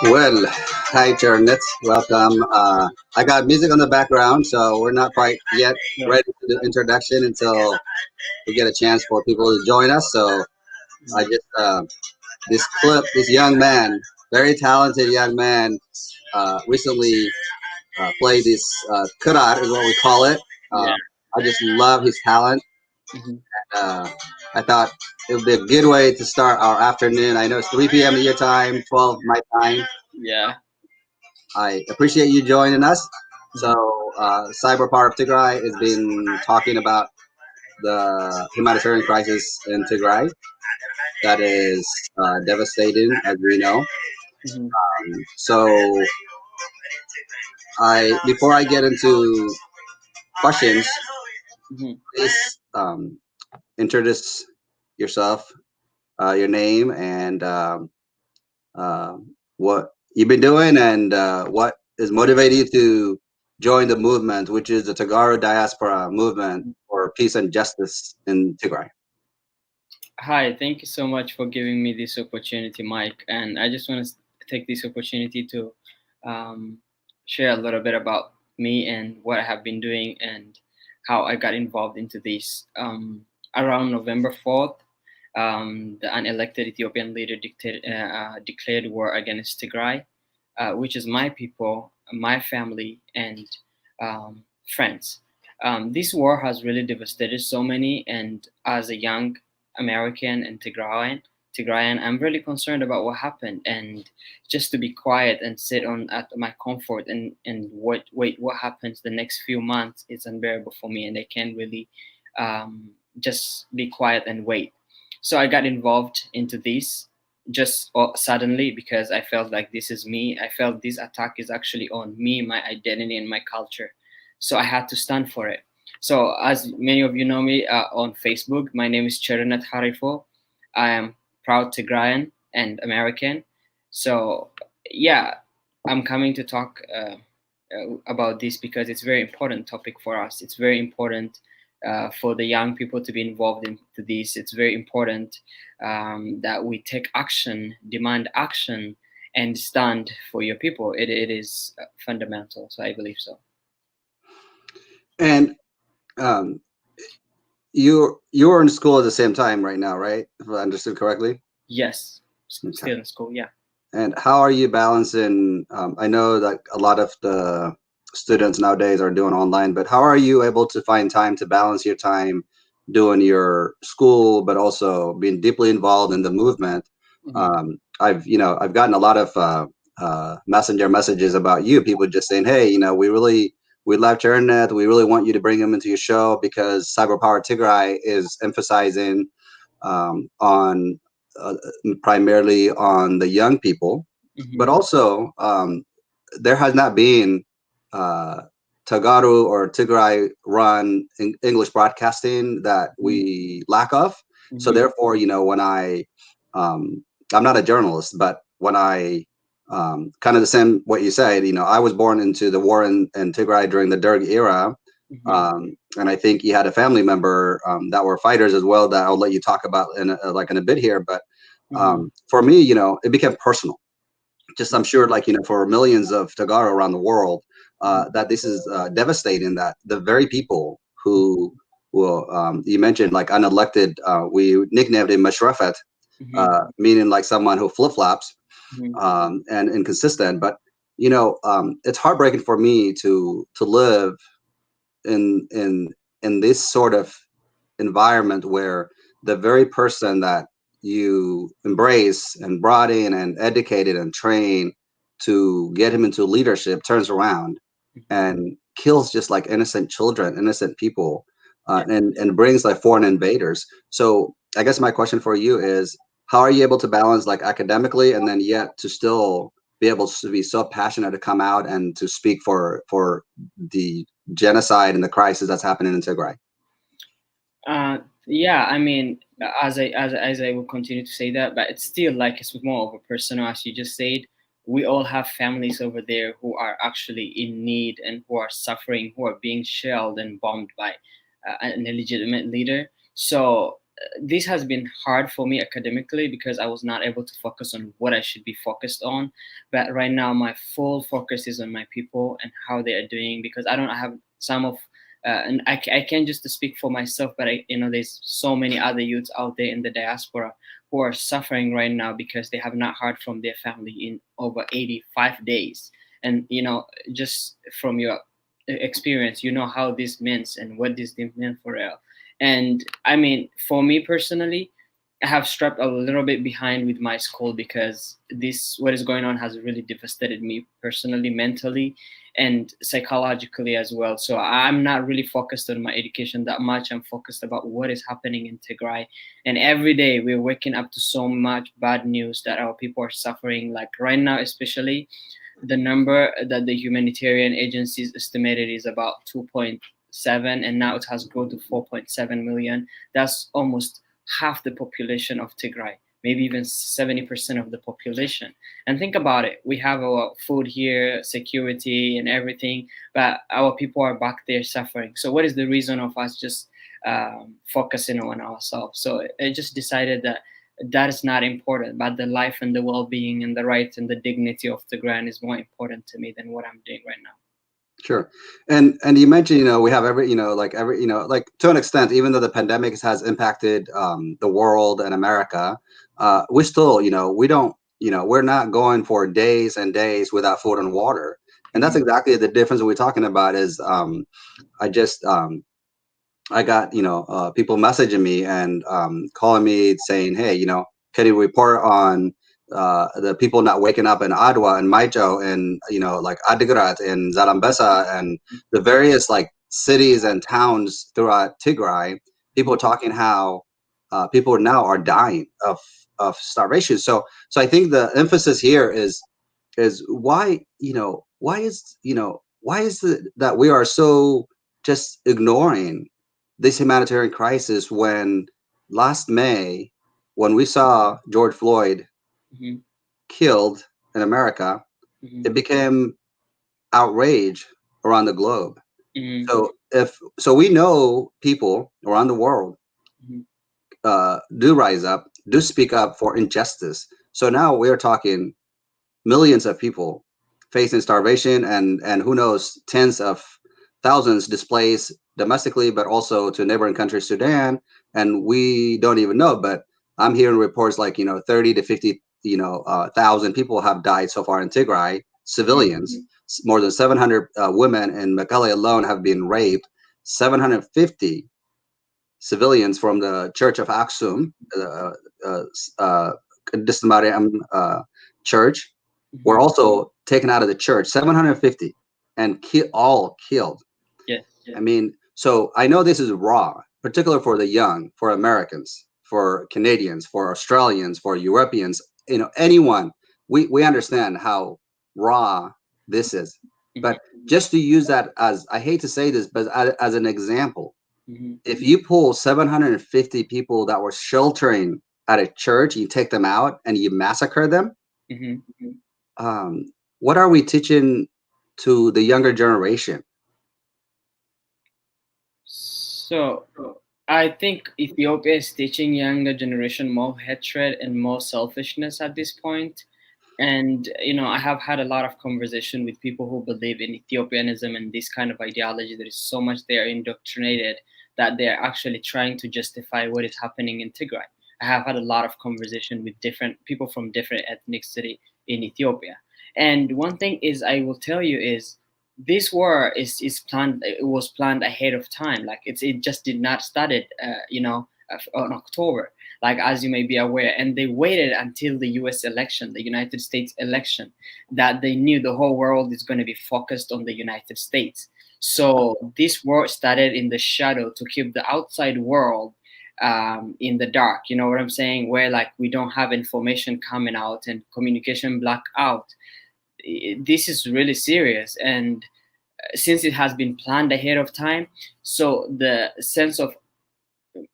Well, hi, Ternet. Welcome. I got music on the background, so we're not quite yet Sure. ready to do introduction until we get a chance for people to join us. So I just this clip, this young man, very talented young man, recently played this kurar is what we call it. Yeah. I just love his talent. Hmm. Uh, I thought it would be a good way to start our afternoon. I know it's 3 p.m. your time, 12 my time. Yeah. I appreciate you joining us. Hmm. So, Cyber Power of Tigray has been talking about the humanitarian crisis in Tigray that is devastating, as we know. Hmm. So, I before I get into questions, Hmm. please introduce yourself, your name, and uh, what you've been doing, and what is motivating you to join the movement, which is the Tagaro diaspora movement for peace and justice in Tigray. Hi, thank you so much for giving me this opportunity, Mike. And I just want to take this opportunity to um, share a little bit about me and what I have been doing and how I got involved into this. Around November 4th, the unelected Ethiopian leader declared war against Tigray, which is my people, my family, and friends. This war has really devastated so many, and as a young American and Tigrayan, I'm really concerned about what happened, and just to be quiet and sit on at my comfort and wait what happens the next few months is unbearable for me, and I can't really just be quiet and wait. So I got involved into this just suddenly because I felt like this is me. I felt this attack is actually on me, my identity, and my culture. So I had to stand for it. So, as many of you know me on Facebook, my name is Cherenat Harifo. I am proud Tigrayan and American. So, yeah, I'm coming to talk about this because it's a very important topic for us. It's very important for the young people to be involved into this. It's very important that we take action, demand action, and stand for your people. It is fundamental. So, I believe so. And um, you were in school at the same time right now, right? If I understood correctly. Yes, Okay. still in school. Yeah. And how are you balancing? I know that a lot of the students nowadays are doing online, but how are you able to find time to balance your time doing your school, but also being deeply involved in the movement? Mhm. I've gotten a lot of messenger messages about you. People just saying, "Hey, we love your internet. We really want you to bring them into your show because Cyber Power Tigray is emphasizing on primarily on the young people, but Mhm. also there has not been uh, Tagaru or Tigray run English broadcasting that Mhm. we lack of. So Mhm. therefore, when um, I'm not a journalist, but when I kind of the same what you said, I was born into the war in Tigray during the Derg era, Mhm. and I think you had a family member that were fighters as well that I'll let you talk about in a bit here. But Mhm. for me, it became personal. Just I'm sure, like for millions of Tagaro around the world, Mhm. that this is devastating. That the very people who will you mentioned like unelected, we nicknamed him Mashrafat, Mhm. meaning like someone who flip flops Mhm. and inconsistent. But it's heartbreaking for me to live in in in this sort of environment where the very person that you embrace and brought in and educated and trained to get him into leadership turns around Mhm. and kills just like innocent children, innocent people, Yeah. and brings like foreign invaders. So I guess my question for you is, how are you able to balance like academically and then yet to still be able to be so passionate to come out and to speak for the genocide and the crisis that's happening in Tigray? Yeah, I mean, as I will continue to say that, but it's still like it's more of a personal, as you just said. We all have families over there who are actually in need and who are suffering, who are being shelled and bombed by an illegitimate leader. So this has been hard for me academically because I was not able to focus on what I should be focused on. But right now, my full focus is on my people and how they are doing, because I don't have some of, and I can't just speak for myself, but there's so many other youths out there in the diaspora who are suffering right now because they have not heard from their family in over 85 days. And, just from your experience, how this means and what this meant for real. And I mean, for me personally, I have strapped a little bit behind with my school because this, what is going on, has really devastated me personally, mentally, and psychologically as well. So I'm not really focused on my education that much. I'm focused about what is happening in Tigray. And every day we're waking up to so much bad news that our people are suffering. Like right now, especially, the number that the humanitarian agencies estimated is about 2.7, and now it has grown to 4.7 million. That's almost half the population of Tigray, maybe even 70% of the population. And think about it, we have our food here, security and everything, but our people are back there suffering. So what is the reason of us just focusing on ourselves? So I just decided that that is not important, but the life and the well-being and the rights and the dignity of the ground is more important to me than what I'm doing right now. Sure. And you mentioned, we have every, like to an extent, even though the pandemic has impacted the world and America, we still, we don't, we're not going for days and days without food and water. And that's exactly the difference we're talking about is I just I got, people messaging me and calling me saying, hey, can you report on the people not waking up in Adwa and Maicho and, like Adigrat and Zalambesa and the various like cities and towns throughout Tigray, people talking how people now are dying of starvation. So I think the emphasis here is why, why is it that we are so just ignoring this humanitarian crisis when last May, when we saw George Floyd Mm-hmm. killed in America, Mm-hmm. it became outrage around the globe. Mm-hmm. So we know people around the world Mm-hmm. do rise up, do speak up for injustice. So now we're talking millions of people facing starvation and who knows, tens of thousands displaced domestically, but also to neighboring country Sudan, and we don't even know. But I'm hearing reports like 30 to 50 thousand people have died so far in Tigray, civilians. More than 700 women in Mekelle alone have been raped. 750 civilians from the Church of Aksum, uh, uh, church, were Mm-hmm. also taken out of the church. 750 and all killed. Yes. Yes. I mean, so I know this is raw, particularly for the young, for Americans, for Canadians, for Australians, for Europeans, anyone. We understand how raw this is. But just to use that as, I hate to say this, but as an example, Mm-hmm. if you pull 750 people that were sheltering at a church, you take them out and you massacre them, Mm-hmm. um, what are we teaching to the younger generation? So I think Ethiopia is teaching younger generation more hatred and more selfishness at this point. And I have had a lot of conversation with people who believe in Ethiopianism and this kind of ideology. There is so much they are indoctrinated that they are actually trying to justify what is happening in Tigray. I have had a lot of conversation with different people from different ethnicity in Ethiopia. And one thing is I will tell you is this war is planned. It was planned ahead of time. Like it just did not started on October, like as you may be aware, and they waited until the US election, the United States election, that they knew the whole world is going to be focused on the United States. So this war started in the shadow to keep the outside world in the dark. You know what I'm saying? Where like we don't have information coming out and communication blackout. This is really serious, and since it has been planned ahead of time, so the sense of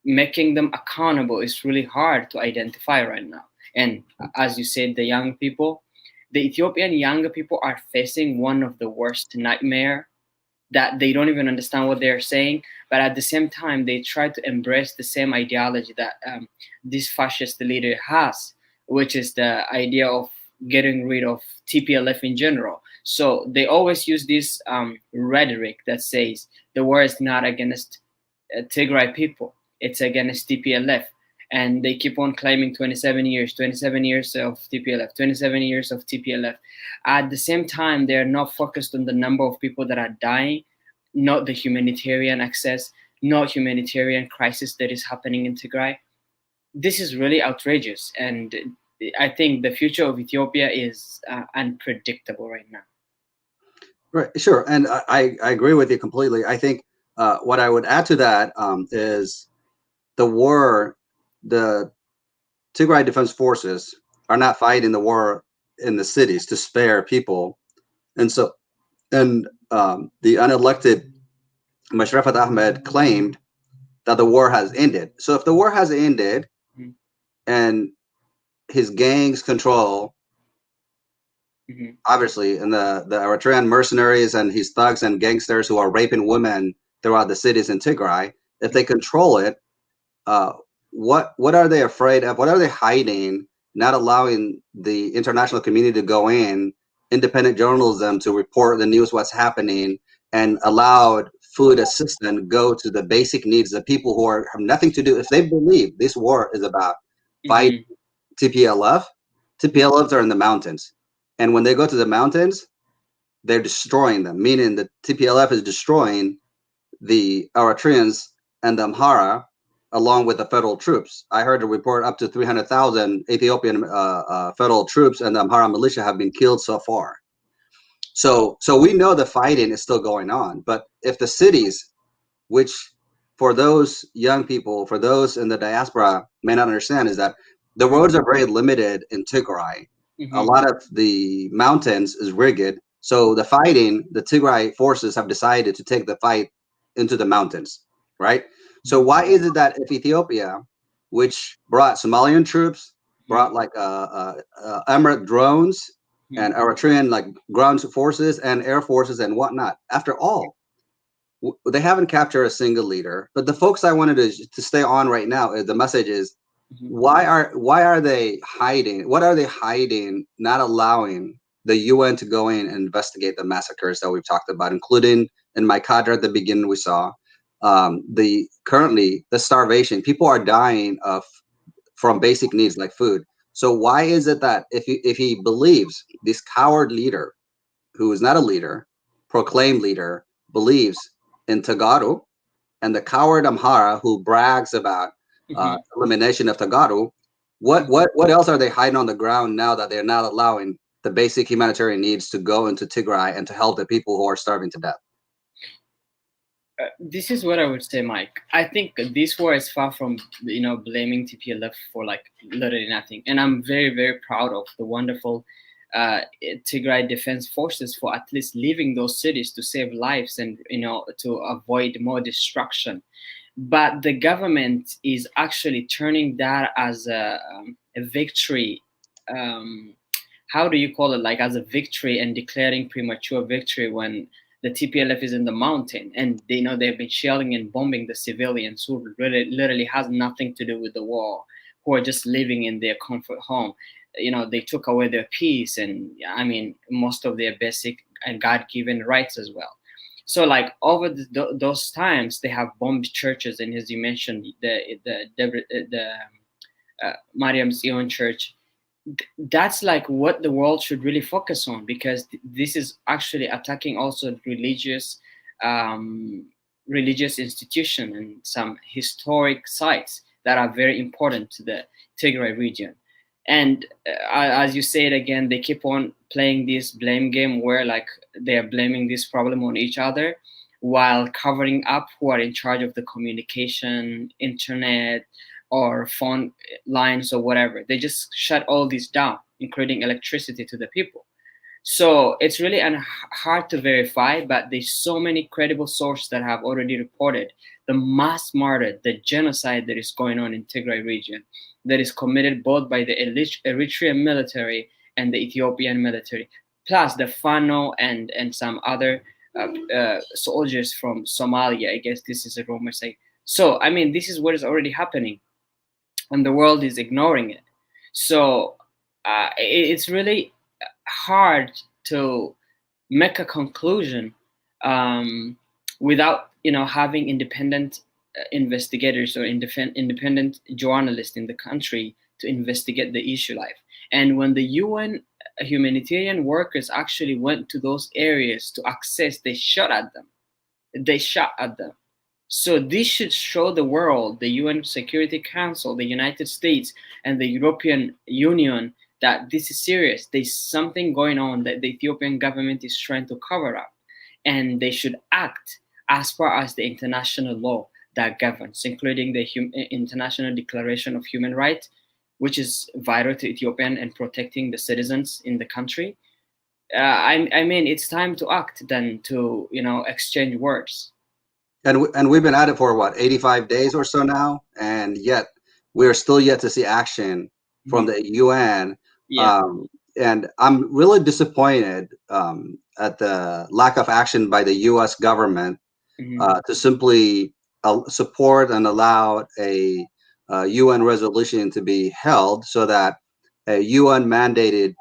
making them accountable is really hard to identify right now. And as you said, the Ethiopian younger people are facing one of the worst nightmare that they don't even understand what they're saying, but at the same time they try to embrace the same ideology that this fascist leader has, which is the idea of getting rid of TPLF in general. So they always use this rhetoric that says the war is not against Tigray people, it's against TPLF. And they keep on claiming 27 years, 27 years of TPLF, 27 years of TPLF. At the same time, they're not focused on the number of people that are dying, not the humanitarian access, not humanitarian crisis that is happening in Tigray. This is really outrageous. And I think the future of Ethiopia is unpredictable right now. Right, sure, and I agree with you completely. I think what I would add to that is the war, the Tigray Defense Forces are not fighting the war in the cities to spare people, and so the unelected Mashrafat Ahmed claimed that the war has ended. So if the war has ended Mhm. and his gangs control, Mhm. obviously, and the Eritrean mercenaries and his thugs and gangsters who are raping women throughout the cities in Tigray, if they control it, uh, what are they afraid of? What are they hiding? Not allowing the international community to go in, independent journalism to report the news, what's happening, and allowed food assistance go to the basic needs of people who have nothing to do. If they believe this war is about fight Mhm. TPLF, TPLFs are in the mountains, and when they go to the mountains, they're destroying them. Meaning the TPLF is destroying the Eritreans and the Amhara along with the federal troops. I heard a report up to 300,000 Ethiopian federal troops and the Amhara militia have been killed so far. So we know the fighting is still going on. But if the cities, which for those young people, for those in the diaspora may not understand, is that the roads are very limited in Tigray. A Mhm. lot of the mountains is rugged. So the fighting, the Tigray forces have decided to take the fight into the mountains, right? So Mhm. why is it that if Ethiopia, which brought Somalian troops, Mhm. brought like Emirate drones and Mhm. Eritrean like ground forces and air forces and whatnot, after all, they haven't captured a single leader. But the folks I wanted to stay on right now is the message is Mhm. why are they hiding? What are they hiding? Not allowing the UN to go in and investigate the massacres that we've talked about, including in my cadre at the beginning we saw the currently the starvation. People are dying of from basic needs like food. So why is it that if he believes this coward leader who is not a leader, proclaimed leader, believes in Tagaru, and the coward Amhara who brags about Mhm. elimination of Tagaru, what else are they hiding on the ground now that they're not allowing the basic humanitarian needs to go into Tigray and to help the people who are starving to death? This is what I would say, Mike. I think this war is far from blaming TPLF for like literally nothing, and I'm very very proud of the wonderful Tigray Defense Forces for at least leaving those cities to save lives and to avoid more destruction. But the government is actually turning that as a victory. Um, how do you call it? Like as a victory and declaring premature victory when the TPLF is in the mountain and they know they've been shelling and bombing the civilians who really literally has nothing to do with the war, who are just living in their comfort home. They took away their peace and I mean most of their basic and God-given rights as well. So like over those times, they have bombed churches, and as you mentioned, the Mariam Zion Church. That's like what the world should really focus on because this is actually attacking also um, religious institution and some historic sites that are very important to the Tigray region. And as you say it again, they keep on playing this blame game where like they are blaming this problem on each other while covering up who are in charge of the communication, internet, or phone lines or whatever. They just shut all this down, including electricity to the people. So it's really hard to verify, but there's so many credible sources that have already reported the mass murder, the genocide that is going on in Tigray region, that is committed both by the Eritrean military and the Ethiopian military, plus the Fano and some other soldiers from Somalia. I guess this is a rumor say. So I mean, this is what is already happening, and the world is ignoring it. So it's really hard to make a conclusion um, without having independent investigators or independent journalists in the country to investigate the issue live. And when the UN humanitarian workers actually went to those areas to access, they shot at them. They shot at them. So this should show the world, the UN Security Council, the United States, and the European Union that this is serious. There's something going on that the Ethiopian government is trying to cover up, and they should act as far as the international law that governs, including the International Declaration of Human Rights, which is vital to Ethiopian and protecting the citizens in the country. I mean, it's time to act than to exchange words. And we've been at it for what, 85 days or so now, and yet we're still yet to see action from the UN. Yeah. And I'm really disappointed at the lack of action by the U.S. government to simply support and allow a UN resolution to be held so that a UN mandated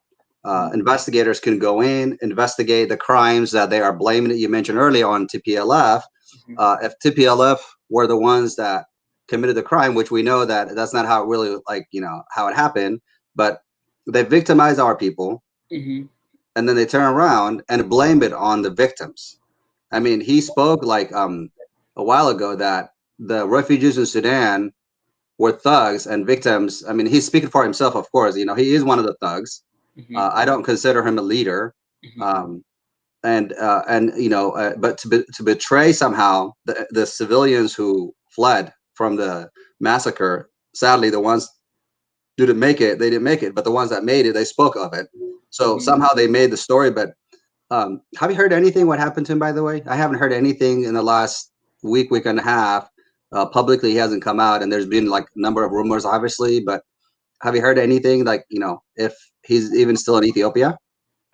investigators can go in, investigate the crimes that they are blaming, you mentioned earlier, on TPLF. If TPLF were the ones that committed the crime, which we know that that's not how it really, how it happened, but they victimize our people, and then they turn around and blame it on the victims. I mean, he spoke a while ago that the refugees in Sudan were thugs and victims. I mean, he's speaking for himself, of course. He is one of the thugs. I don't consider him a leader. But to betray somehow the civilians who fled from the massacre, sadly, the ones who didn't make it, they didn't make it. But the ones that made it, they spoke of it. So somehow they made the story. But have you heard anything what happened to him, by the way? I haven't heard anything in the last week and a half. Publicly, he hasn't come out, and there's been a number of rumors, obviously. But have you heard anything if he's even still in Ethiopia?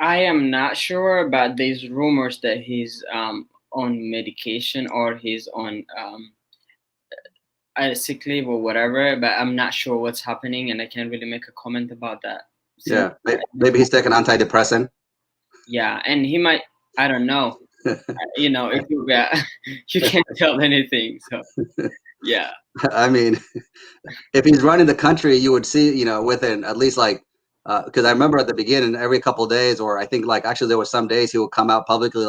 I am not sure, but there's rumors that he's on medication or he's on a sick leave or whatever. But I'm not sure what's happening, and I can't really make a comment about that. Yeah, maybe he's taking antidepressant. Yeah, and he might. I don't know. If you can't tell anything. So yeah. I mean, if he's running the country, you would see, within at least because I remember at the beginning, every couple of days, or I think actually there were some days he would come out publicly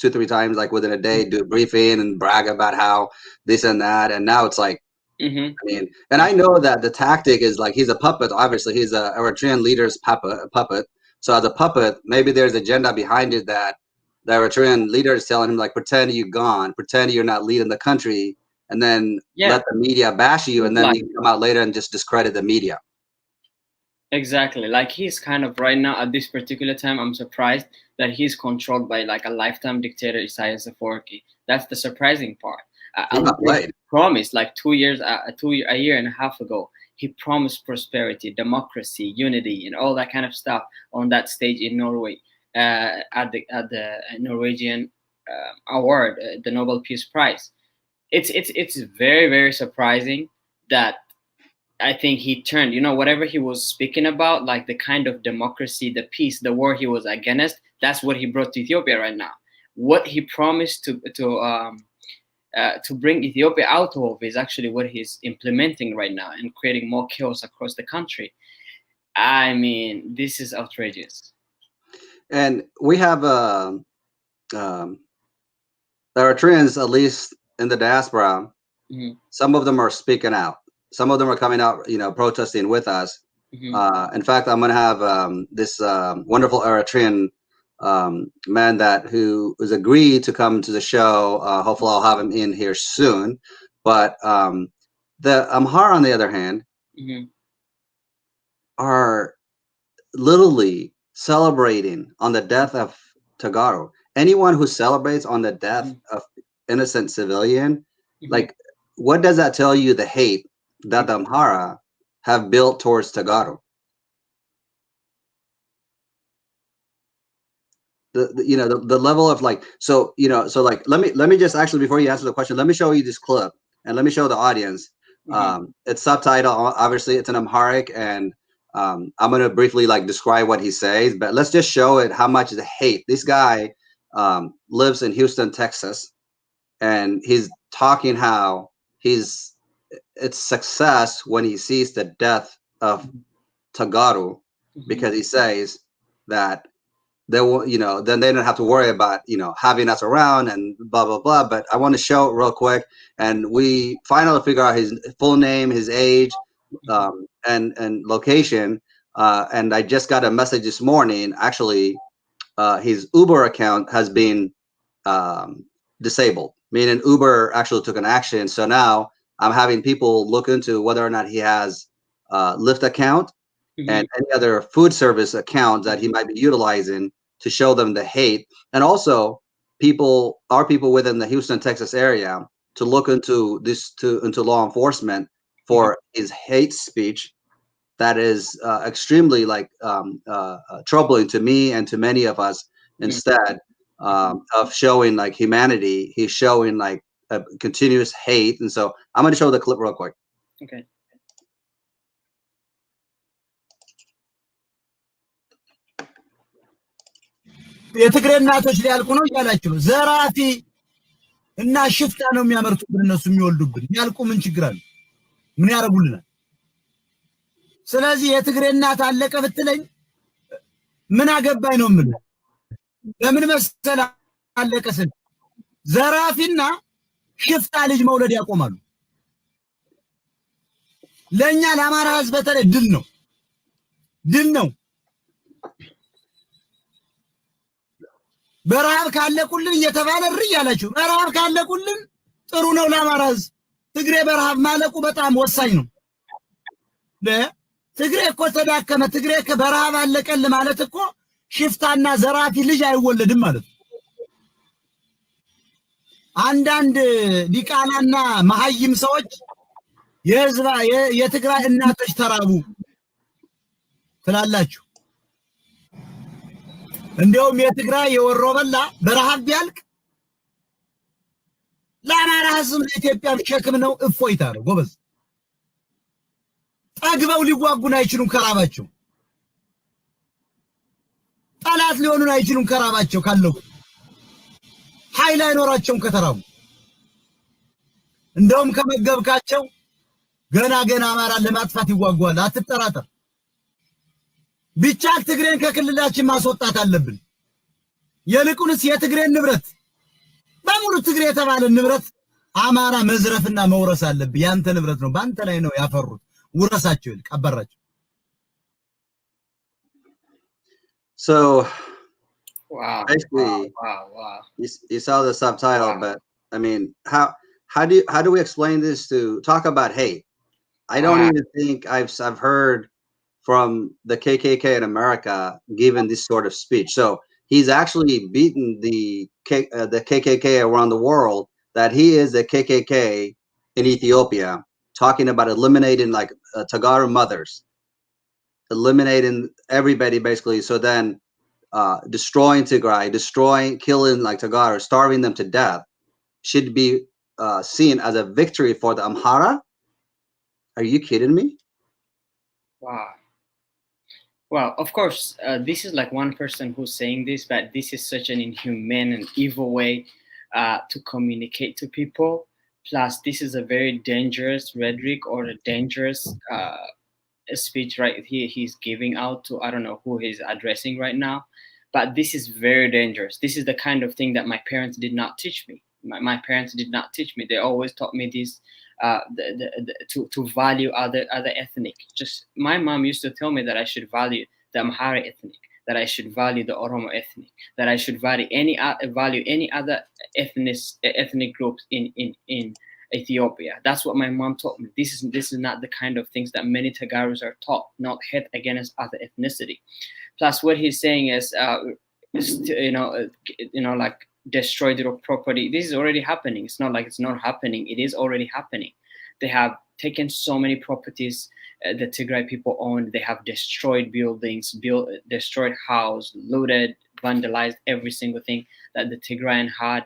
2-3 times, within a day, do a briefing and brag about how this and that. And now it's I mean, and I know that the tactic is he's a puppet. Obviously, he's a Eritrean leader's puppet. So as a puppet, maybe there's agenda behind it that the Eritrean leader is telling him, pretend you're gone, pretend you're not leading the country, and then let the media bash you, and then you come out later and just discredit the media. Exactly. He's kind of right now at this particular time, I'm surprised that he's controlled by a lifetime dictator, Isaias Afwerki. That's the surprising part. He promised 2 years, a year and a half ago, he promised prosperity, democracy, unity, and all that kind of stuff on that stage in Norway at the Norwegian award, the Nobel Peace Prize. It's very, very surprising that I think he turned, whatever he was speaking about, the kind of democracy, the peace, the war he was against, that's what he brought to Ethiopia right now. What he promised to bring Ethiopia out of is actually what he's implementing right now and creating more chaos across the country. I mean, this is outrageous. And we have Eritreans, at least in the diaspora, some of them are speaking out. Some of them are coming out, protesting with us. In fact, I'm going to have this wonderful Eritrean man who has agreed to come to the show. Hopefully, I'll have him in here soon. But the Amhara, on the other hand, are literally celebrating on the death of Tagaro. Anyone who celebrates on the death of innocent civilian, what does that tell you? The hate that the Amhara have built towards Tagaro. you know, the level of like, so you know, so like let me just actually, before you answer the question, let me show you this clip and let me show the audience. It's subtitle, obviously it's in Amharic, and I'm gonna briefly like describe what he says, but let's just show it how much the hate. This guy lives in Houston, Texas, and he's talking how he's it's success when he sees the death of Tagaru, because he says that they will, you know, then they don't have to worry about, you know, having us around and blah blah blah. But I want to show it real quick, and we finally figure out his full name, his age, and location. And I just got a message this morning. Actually, his Uber account has been disabled, meaning Uber actually took an action. So now I'm having people look into whether or not he has Lyft account and any other food service account that he might be utilizing to show them the hate. And also our people within the Houston, Texas area to look into this, into law enforcement for his hate speech that is extremely like troubling to me and to many of us. Instead of showing like humanity, he's showing like a continuous hate. And so I'm going to show the clip real quick. Okay. የትግሬ እናቶች ሊያልቁ ነው እያላችሁ ዘራፊ እና ሽፍታ ነው የሚያመርቱብን እነሱ የሚወልዱብን ያልቁ ምን ችግር አለ ምን ያረጉልናል ስለዚህ የትግሬ እናት አለቀ ብትለኝ ምን አገባኝ ነው ምን ለምን መሰለ አለቀ ስል ዘራፊና ሽፍታ ልጅ መውለድ ያቆማሉ ለኛ ለአማራ ህዝብ በተለይ ድል ነው በረሃብ ካለቁልን እየተባለ ያላችሁ በረሃብ ካለቁልን ጥሩ ነው ለአማራ ህዝብ ትግሬ በረሃብ ማለቁ በጣም ወሳኝ ነው ትግሬ እኮ ተዳከመ ትግሬ ከበረሃብ አለቀል ማለት እኮ ሽፍታና ዘራፊ ልጅ አይወለድም ማለት አንዳንድ ዲቃላና መሐይም ሰዎች የህዝባ የትግራይ እናቶች ተራቡ ትላላችሁ እንደውም የትግራይ የወሮ በላ በረሃብ ቢያልቅ ለአማራ ህዝብ ለኢትዮጵያ ሸክም ነው እፎይታ ነው ጎበዝ ጠግበው ሊዋጉን አይችሉም ከራባቸው ጠላት ሊሆኑን አይችሉም ከራባቸው ካለው ኃይል አይኖራቸውም ከተራቡ እንደውም ከመገብካቸው ገና አማራ ለማጥፋት ይዋጓል አትጠራጠር ቢቻል ትግሬን ከክልላችን ማስወጣት አለብን የልቁንስ የትግሬን ንብረት በሙሉ ትግሬ የተባለ ንብረት አማራ መዝረፍና መውረስ አለብ ያንተ ንብረት ነው ባንተ ላይ ነው ያፈሩት ውረሳቸው ይልቅ አባራቸው So wow basically wow. You saw the subtitle, but I mean how do we explain this to talk about hate? I don't even think I've heard from the KKK in America given this sort of speech. So he's actually beaten the KKK around the world, that he is the KKK in Ethiopia, talking about eliminating like Tagaru mothers, eliminating everybody basically. So then destroying Tigray, killing like Tagaru, starving them to death should be seen as a victory for the Amhara. Are you kidding me? Wow. Well, of course, this is like one person who's saying this, but this is such an inhumane and evil way to communicate to people. Plus, this is a very dangerous rhetoric or a dangerous speech right here he's giving out to, I don't know who he's addressing right now, but this is very dangerous. This is the kind of thing that my parents did not teach me. My parents did not teach me. They always taught me this. To value other ethnic. Just my mom used to tell me that I should value the Amhara ethnic, that I should value the Oromo ethnic, that I should value any other ethnic groups in Ethiopia. That's what my mom taught me. This is not the kind of things that many Tagarus are taught. Not hate against other ethnicity. Plus, what he's saying is, like, destroy their property. This is already happening. It's not like it's not happening. It is already happening. They have taken so many properties the Tigray people own. They have destroyed buildings, destroyed houses, looted, vandalized every single thing that the Tigrayan had.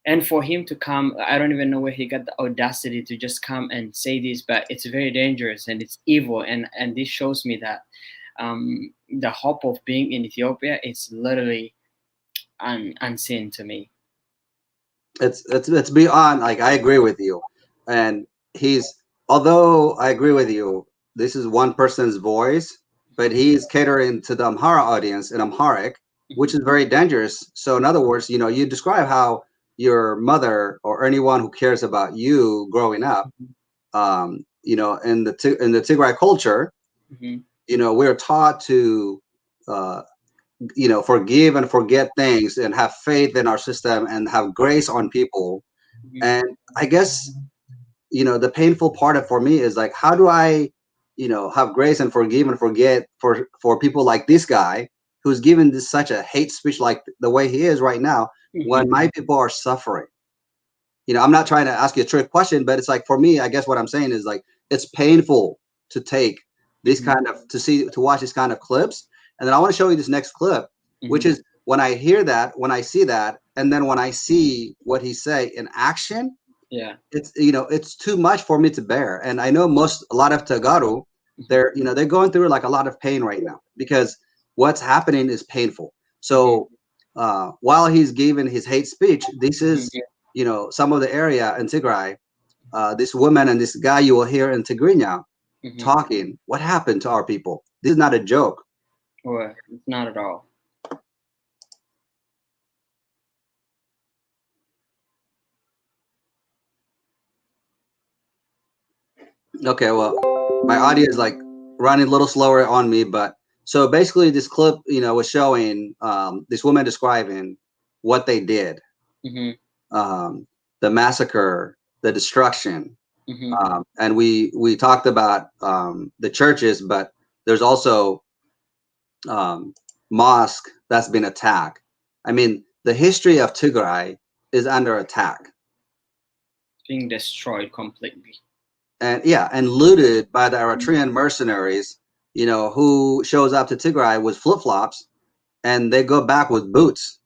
And for him to come, I don't even know where he got the audacity to just come and say this, but it's very dangerous and it's evil. And this shows me that the hope of being in Ethiopia is literally unseen to me. It's beyond, like, I agree with you. And although I agree with you, this is one person's voice, but he's catering to the Amhara audience in Amharic, which is very dangerous. So in other words, you describe how your mother or anyone who cares about you growing up, in the Tigray culture, we're taught to forgive and forget things and have faith in our system and have grace on people. And I guess the painful part for me is, like, how do I have grace and forgive and forget for people like this guy who's given this such a hate speech, like the way he is right now, when my people are suffering? I'm not trying to ask you a trick question, but it's like, for me, I guess what I'm saying is, like, it's painful to take this kind of to watch this kind of clips. And then I want to show you this next clip, which is when I hear that, when I see that, and then when I see what he say in action, it's too much for me to bear. And I know a lot of Tagaru, they're going through like a lot of pain right now because what's happening is painful. So while he's giving his hate speech, this is some of the area in Tigray, this woman and this guy you will hear in Tigrinya talking. What happened to our people? This is not a joke. Well, it's not at all. Okay, well, my audio is like running a little slower on me, but so basically this clip, was showing this woman describing what they did, the massacre, the destruction, and we talked about the churches, but there's also mosque that's been attacked. I mean, the history of Tigray is under attack, being destroyed completely. And looted by the Eritrean mercenaries, who shows up to Tigray with flip-flops and they go back with boots.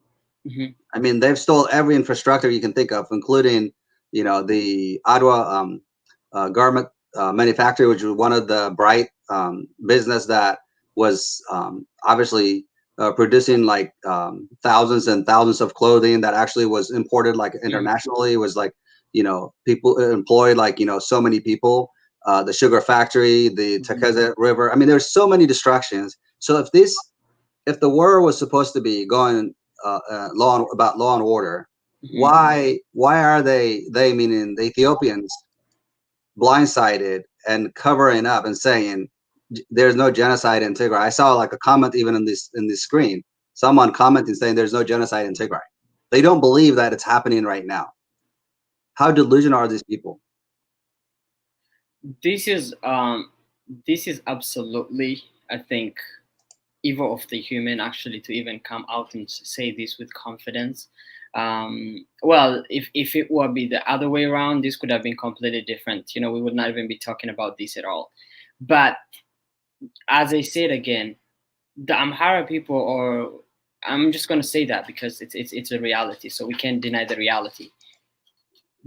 I mean, they've stole every infrastructure you can think of, including, the Adwa garment manufacturer, which was one of the bright business that was obviously producing like thousands and thousands of clothing that actually was imported like internationally. It was like, people employed like, so many people, the sugar factory, the Tekeze River. I mean, there's so many distractions. So if the war was supposed to be going about law and order, why are they meaning the Ethiopians blindsided and covering up and saying there's no genocide in Tigray? I saw like a comment even in this screen, someone commenting saying there's no genocide in Tigray. They don't believe that it's happening right now. How delusional are these people? This is absolutely, I think, evil of the human actually to even come out and say this with confidence. Well, if it would be the other way around, this could have been completely different. We would not even be talking about this at all. But as I said again, the Amhara people, or I'm just going to say that because it's a reality, so we can't deny the reality.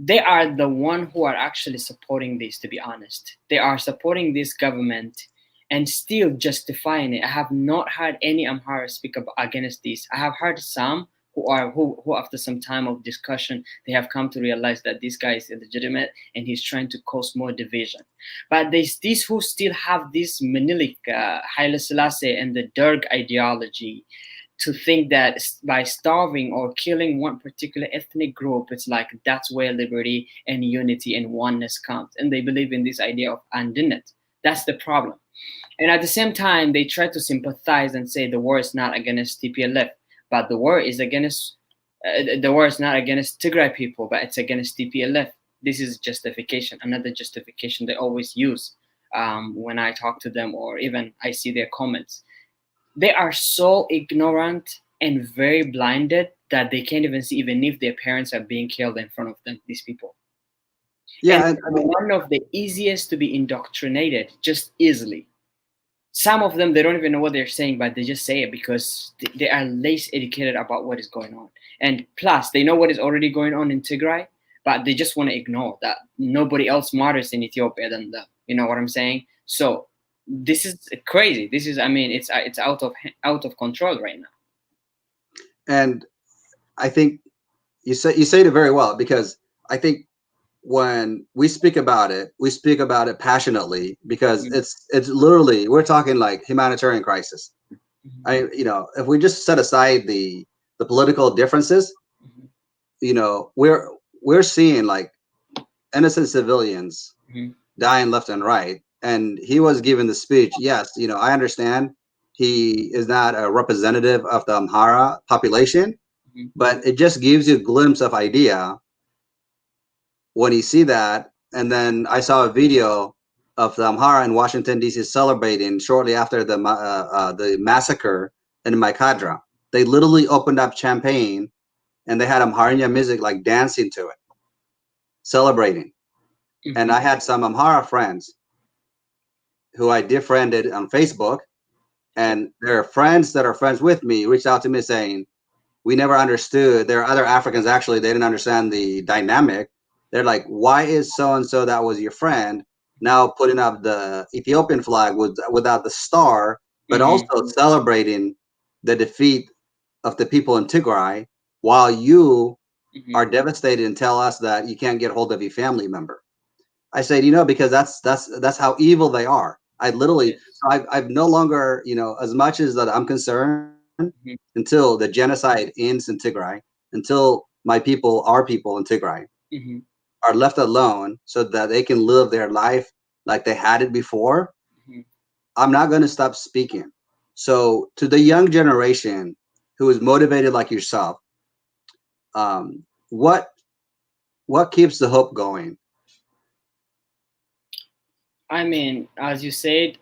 They are the one who are actually supporting this, to be honest. They are supporting this government and still justifying it. I have not heard any Amhara speak against this. I have heard some who after some time of discussion, they have come to realize that this guy is illegitimate and he's trying to cause more division. But there's these who still have this Menelik, Haile Selassie and the Derg ideology, to think that by starving or killing one particular ethnic group, it's like that's where liberty and unity and oneness comes. And they believe in this idea of Andinet. That's the problem. And at the same time, they try to sympathize and say the war is not against TPLF, but the war is not against Tigray people, but it's against TPLF. This is justification, another justification they always use when I talk to them or even I see their comments. They are so ignorant and very blinded that they can't even see even if their parents are being killed in front of them, these people. Yeah, and one of the easiest to be indoctrinated just easily. Some of them, they don't even know what they're saying, but they just say it because they are less educated about what is going on. And plus, they know what is already going on in Tigray, but they just want to ignore that nobody else matters in Ethiopia than them. You know what I'm saying? So this is crazy. This is, I mean, it's out of control right now. And I think you say it very well, because I think when we speak about it passionately, because it's literally, we're talking like humanitarian crisis. If we just set aside the political differences, we're seeing like innocent civilians dying left and right. And he was given the speech. Yes, I understand he is not a representative of the Amhara population, but it just gives you a glimpse of idea when you see that. And then I saw a video of the Amhara in Washington, D.C. celebrating shortly after the massacre in Maikadra. They literally opened up champagne and they had Amharian music, like dancing to it, celebrating. And I had some Amhara friends who I defriended on Facebook, and their friends that are friends with me reached out to me saying, we never understood. There are other Africans, actually, they didn't understand the dynamic. They're like, why is so-and-so that was your friend now putting up the Ethiopian flag without the star, but also celebrating the defeat of the people in Tigray, while you are devastated and tell us that you can't get hold of your family member? I said, because that's how evil they are. I've no longer, as much as that I'm concerned, until the genocide ends in Tigray, until our people in Tigray are left alone so that they can live their life like they had it before, I'm not going to stop speaking. So to the young generation who is motivated like yourself, what keeps the hope going? I mean, as you said,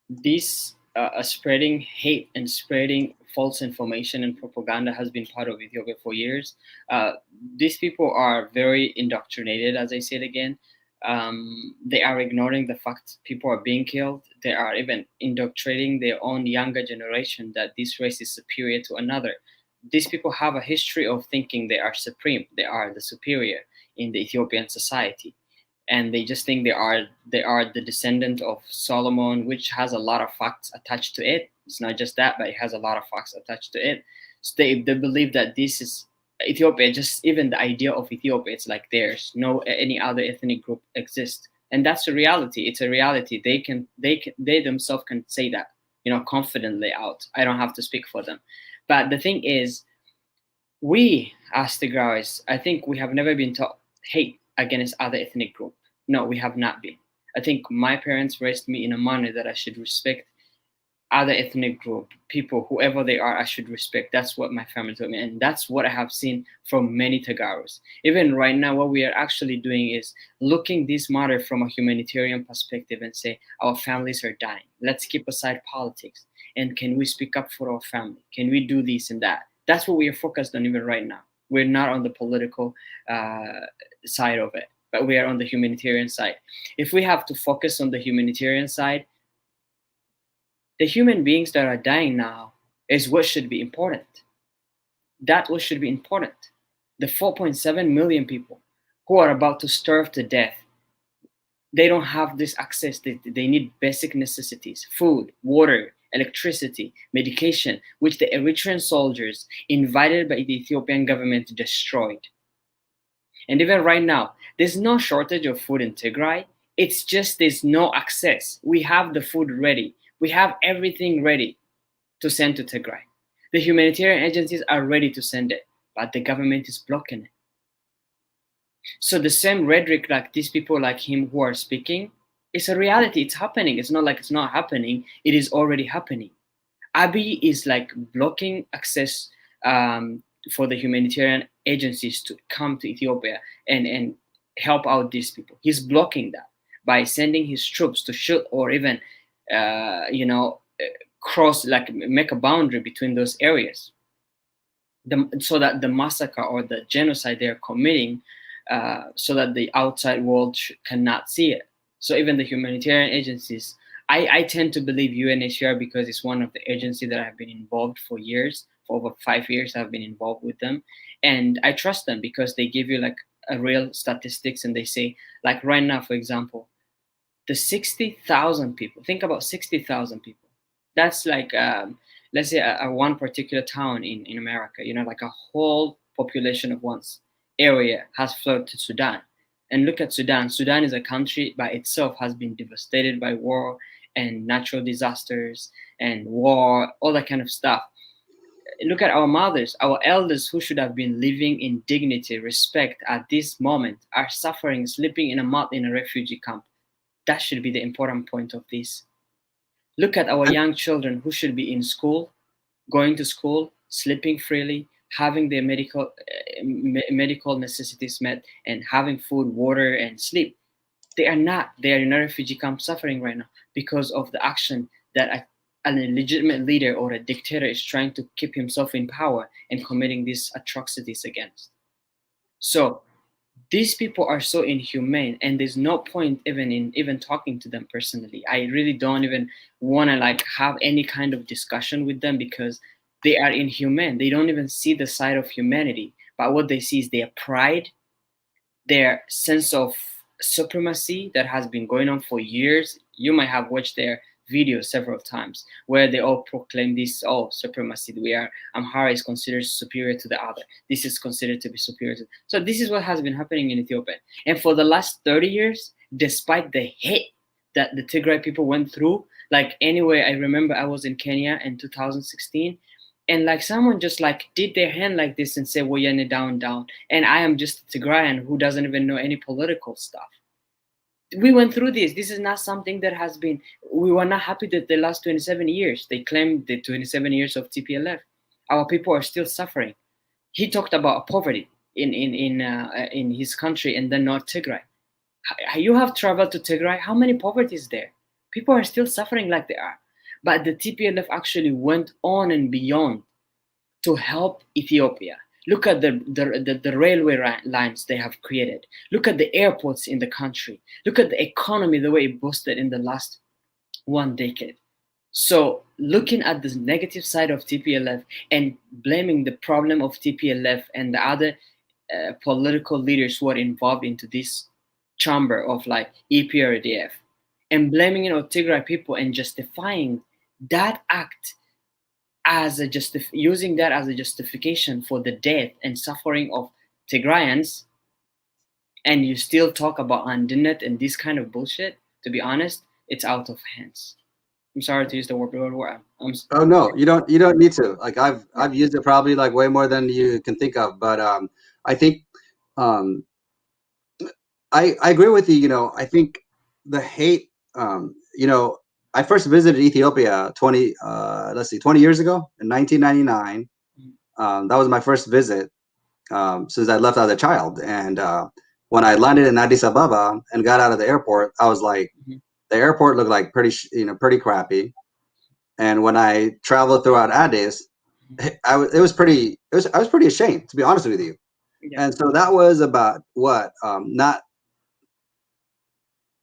this spreading hate and spreading false information and propaganda has been part of Ethiopia for years. These people are very indoctrinated, as I said again. They are ignoring the fact people are being killed. They are even indoctrinating their own younger generation that this race is superior to another. These people have a history of thinking they are supreme, they are the superior in the Ethiopian society, and they just think they are the descendant of Solomon, which has a lot of facts attached to it. It's not just that, but it has a lot of facts attached to it. So they believe that this is Ethiopia. Just even the idea of Ethiopia, it's like there's no any other ethnic group exists, and that's a reality. It's a reality. They themselves can say that, confidently out. I don't have to speak for them. But the thing is, we as Tigrays, I think we have never been taught hate against other ethnic group. No, we have not been. I think my parents raised me in a manner that I should respect other ethnic group, people, whoever they are, I should respect. That's what my family told me, and that's what I have seen from many Tagaros. Even right now, what we are actually doing is looking this matter from a humanitarian perspective and say our families are dying. Let's keep aside politics, and can we speak up for our family? Can we do this and that? That's what we are focused on even right now. We're not on the political side of it, but we are on the humanitarian side. If we have to focus on the humanitarian side, the human beings that are dying now is what should be important. That's what should be important. The 4.7 million people who are about to starve to death, they don't have this access. They need basic necessities: food, water, electricity, medication, which the Eritrean soldiers invited by the Ethiopian government destroyed. And even right now, there's no shortage of food in Tigray. It's just there's no access. We have the food ready. We have everything ready to send to Tigray. The humanitarian agencies are ready to send it, but the government is blocking it. So the same rhetoric like these people like him who are speaking, it's a reality. It's happening. It's not like it's not happening. It is already happening. Abiy is like blocking access for the humanitarian agencies to come to Ethiopia and help out these people. He's blocking that by sending his troops to shoot or even cross, like make a boundary between those areas, so that the massacre or the genocide they are committing, so that the outside world cannot see it. So even the humanitarian agencies I tend to believe UNHCR because it's one of the agencies that have been involved for years. For over 5 years, I've been involved with them, and I trust them because they give you like a real statistics, and they say like right now, for example, the 60,000 people. Think about 60,000 people. That's like let's say a one particular town in America. You know, like a whole population of one's area has flowed to Sudan. And look at Sudan. Sudan is a country by itself has been devastated by war and natural disasters and war, all that kind of stuff. Look at our mothers, our elders who should have been living in dignity, respect at this moment are suffering, sleeping in a mud in a refugee camp. That should be the important point of this. Look at our young children who should be in school, going to school, sleeping freely, having their medical necessities met, and having food, water, and sleep. They are not. They are in a refugee camp suffering right now because of the action that an illegitimate leader or a dictator is trying to keep himself in power and committing these atrocities against. So these people are so inhumane, and there's no point even in even talking to them personally. I really don't even want to like have any kind of discussion with them because they are inhumane. They don't even see the side of humanity, but what they see is their pride, their sense of supremacy that has been going on for years. You might have watched their videos several times where they all proclaim this, oh, supremacy. We are, Amhara is considered superior to the other. This is considered to be superior to. So this is what has been happening in Ethiopia. And for the last 30 years, despite the hate that the Tigray people went through, like anyway, I remember I was in Kenya in 2016, and like someone just like did their hand like this and said, Woyane down, down. And I am just a Tigrayan who doesn't even know any political stuff. We went through this. This is not something that has been, we were not happy that the last 27 years, they claimed the 27 years of TPLF. Our people are still suffering. He talked about poverty in his country and then North Tigray. You have traveled to Tigray. How many poverty is there? People are still suffering like they are. But the TPLF actually went on and beyond to help Ethiopia. Look at the railway lines they have created. Look at the airports in the country. Look at the economy, the way it boosted in the last 1 decade. So looking at the negative side of TPLF and blaming the problem of TPLF and the other political leaders who are involved into this chamber of like EPRDF and blaming it on Tigray people and justifying that act as a using that as a justification for the death and suffering of Tigrayans, and you still talk about Andinet and this kind of bullshit, to be honest, it's out of hands. I'm sorry to use the word. Oh no, you don't need to. Like I've used it probably like way more than you can think of. But I think I agree with you. You know, I think the hate. You know, I first visited Ethiopia 20 years ago in 1999. That was my first visit since I left as a child. And when I landed in Addis Ababa and got out of the airport, I was like, the airport looked like pretty crappy. And when I traveled throughout Addis, I was pretty ashamed, to be honest with you. Yeah. And so that was about what, not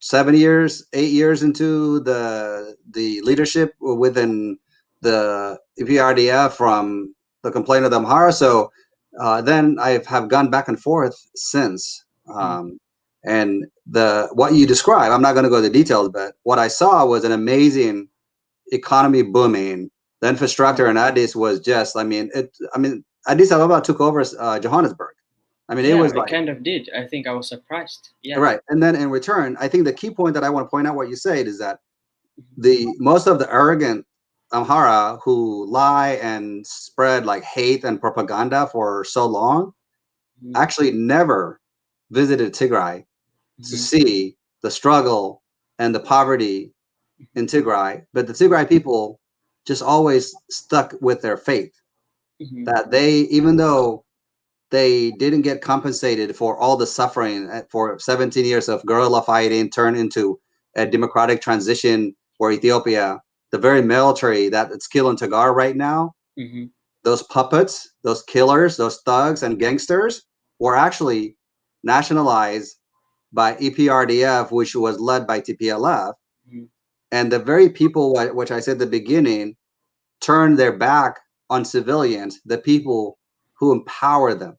7 years, 8 years into the leadership within the EPRDF from the complaint of the Amhara. So then I have gone back and forth since. And what you describe, I'm not going to go into details, but what I saw was an amazing economy booming. The infrastructure in Addis was just, Addis Ababa took over Johannesburg. I mean, yeah, it was like, kind of did. I think I was surprised. Yeah. Right. And then in return, I think the key point that I want to point out what you said is that most of the arrogant Amhara who lie and spread like hate and propaganda for so long actually never visited Tigray to see the struggle and the poverty in Tigray. But the Tigray people just always stuck with their faith that even though they didn't get compensated for all the suffering for 17 years of guerrilla fighting turned into a democratic transition where Ethiopia, the very military that it's killing Tigray right now, those puppets, those killers, those thugs and gangsters were actually nationalized by EPRDF, which was led by TPLF. and the very people which I said at the beginning turn their back on civilians, the people who empower them.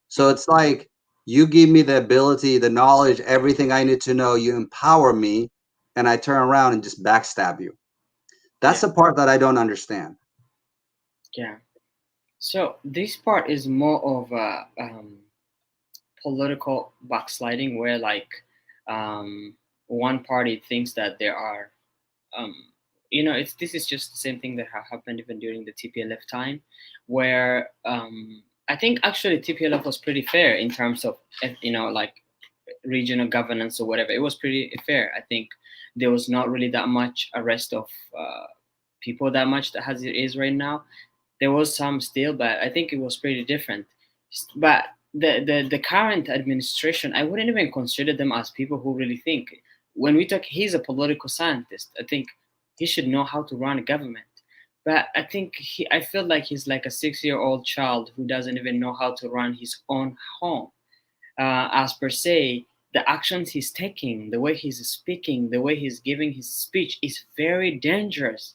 So it's like, you give me the ability, the knowledge, everything I need to know, you empower me, and I turn around and just backstab you. That's the part that I don't understand. Yeah. So this part is more of a political backsliding, where like one party thinks that there are, um, this is just the same thing that happened even during the TPLF time, where I think actually TPLF was pretty fair in terms of like regional governance or whatever. It was pretty fair. I think there was not really that much arrest of people that much that as it is right now. There was some still, but I think it was pretty different. But the current administration, I wouldn't even consider them as people who really think. When we talk, he's a political scientist. I think he should know how to run a government. But I think I feel like he's like a 6-year-old child who doesn't even know how to run his own home. As per se, the actions he's taking, the way he's speaking, the way he's giving his speech is very dangerous.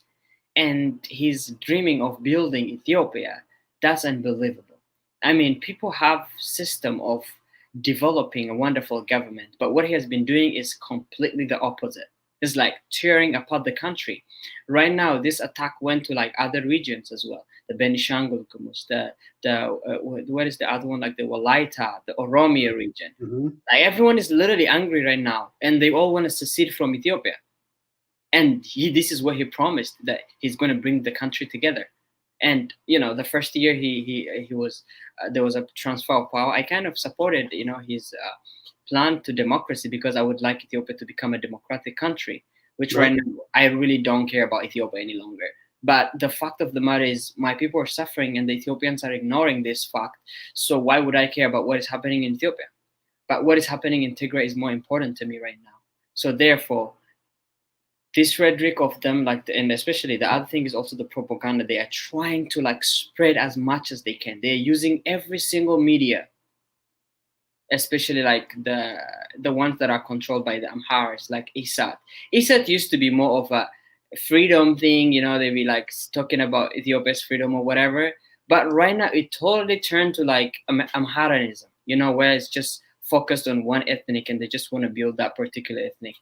And he's dreaming of building Ethiopia. That's unbelievable. I mean, people have system of developing a wonderful government, but what he has been doing is completely the opposite. It's like tearing apart the country. Right now, this attack went to like other regions as well. The Benishangul Gumus, what is the other one? Like the Walaita, the Oromia region. Mm-hmm. Like everyone is literally angry right now, and they all want to secede from Ethiopia. And this is what he promised, that he's going to bring the country together. And the first year he was there was a transfer of power. I kind of supported his plan to democracy, because I would like Ethiopia to become a democratic country. Which right now I really don't care about Ethiopia any longer. But the fact of the matter is, my people are suffering, and the Ethiopians are ignoring this fact. So why would I care about what is happening in Ethiopia? But what is happening in Tigray is more important to me right now. So therefore, this rhetoric of them, and especially the other thing is also the propaganda. They are trying to like spread as much as they can. They're using every single media, especially like the ones that are controlled by the Amharas, like ISAT. ISAT used to be more of a freedom thing, they'd be like talking about Ethiopia's freedom or whatever. But right now it totally turned to like Amharanism, where it's just focused on one ethnic, and they just want to build that particular ethnic.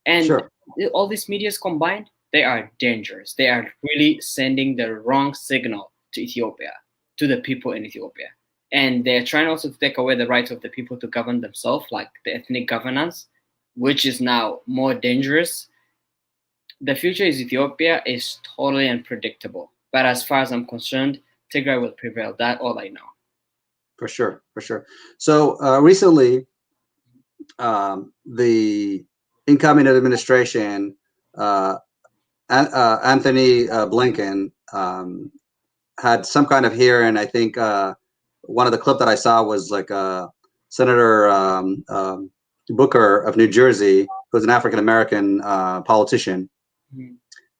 And Sure. all these medias combined, they are dangerous. They are really sending the wrong signal to Ethiopia, to the people in Ethiopia. And they're trying also to take away the rights of the people to govern themselves, like the ethnic governance, which is now more dangerous. The future is Ethiopia is totally unpredictable. But as far as I'm concerned, Tigray will prevail. That's all I know. For sure, for sure. So recently, the incoming administration, Anthony Blinken, had some kind of hearing. I think one of the clip that I saw was like Senator Booker of New Jersey, who's an African American politician,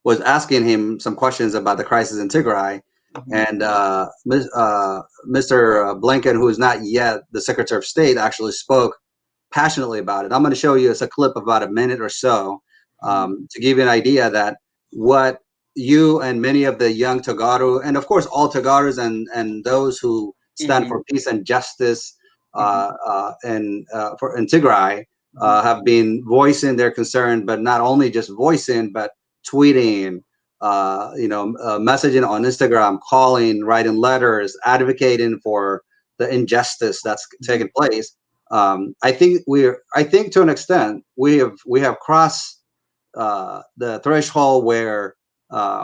was asking him some questions about the crisis in Tigray. And Mr. Blinken, who is not yet the Secretary of State, actually spoke passionately about it. I'm going to show you, it's a clip of about a minute or so, to give you an idea that what you and many of the young Tagaru, and of course all Tagarus and those who stand for peace and justice in Tigray have been voicing their concern, but not only just voicing, but tweeting, messaging on Instagram, calling, writing letters, advocating for the injustice that's taking place. I think to an extent we have crossed the threshold where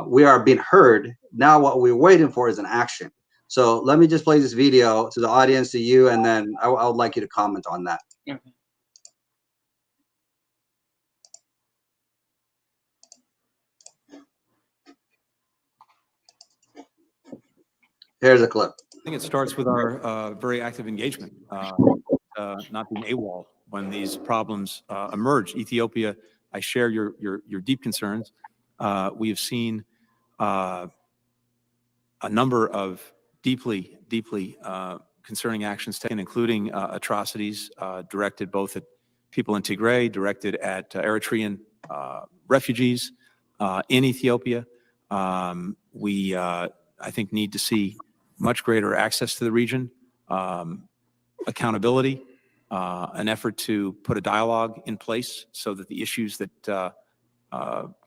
we are being heard. Now what we're waiting for is an action. So let me just play this video to the audience, to you, and then I would like you to comment on that. Okay. Here's a clip. I think it starts with our very active engagement, not being AWOL when these problems emerge. Ethiopia, I share your deep concerns. We have seen a number of deeply concerning actions taken, including atrocities directed both at people in Tigray, directed at Eritrean refugees, in Ethiopia. We, I think, need to see much greater access to the region, accountability, an effort to put a dialogue in place so that the issues that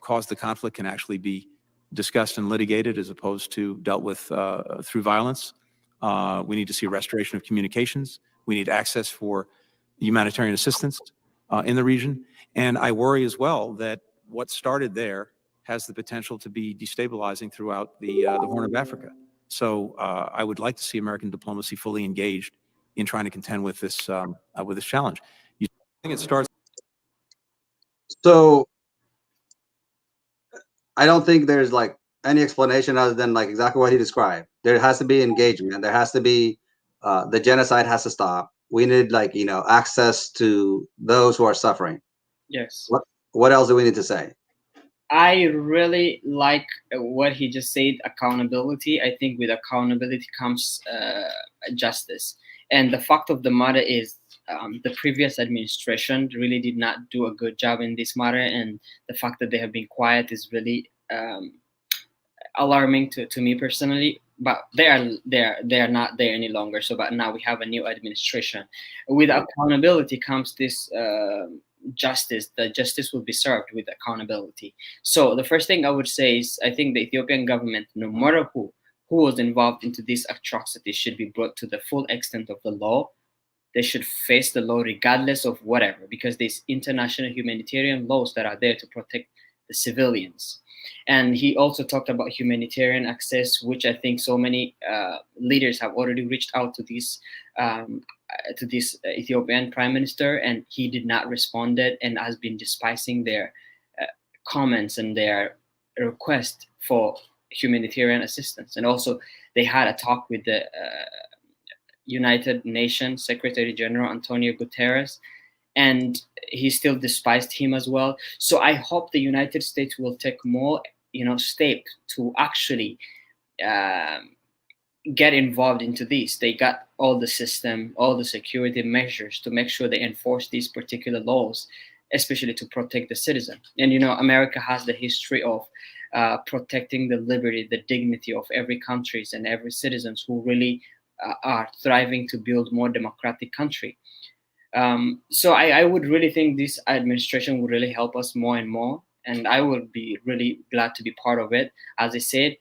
cause the conflict can actually be discussed and litigated as opposed to dealt with through violence. We need to see a restoration of communications. We need access for humanitarian assistance in the region. And I worry as well that what started there has the potential to be destabilizing throughout the Horn of Africa. So I would like to see American diplomacy fully engaged in trying to contend with this challenge. You think it starts? So I don't think there's like any explanation other than like exactly what he described. There has to be engagement. There has to be the genocide has to stop. We need like, you know, access to those who are suffering. Yes. What else do we need to say? I really like what he just said, accountability. I think with accountability comes justice. And the fact of the matter is the previous administration really did not do a good job in this matter. And the fact that they have been quiet is really alarming to me personally. But they are not there any longer. So, but now we have a new administration. With accountability comes this justice. The justice will be served with accountability. So the first thing I would say is I think the Ethiopian government, no matter who was involved into these atrocities, should be brought to the full extent of the law. They should face the law regardless of whatever, because there's international humanitarian laws that are there to protect the civilians. And he also talked about humanitarian access, which I think so many leaders have already reached out to this Ethiopian prime minister, and he did not respond and has been despising their comments and their request for humanitarian assistance. And also they had a talk with the United Nations Secretary General Antonio Guterres, and he still despised him as well. So I hope the United States will take more, steps to actually get involved into this. They got all the system, all the security measures to make sure they enforce these particular laws, especially to protect the citizen. And America has the history of protecting the liberty, the dignity of every countries and every citizens who really are thriving to build more democratic country. So I would really think this administration would really help us more and more, and I would be really glad to be part of it. As I said,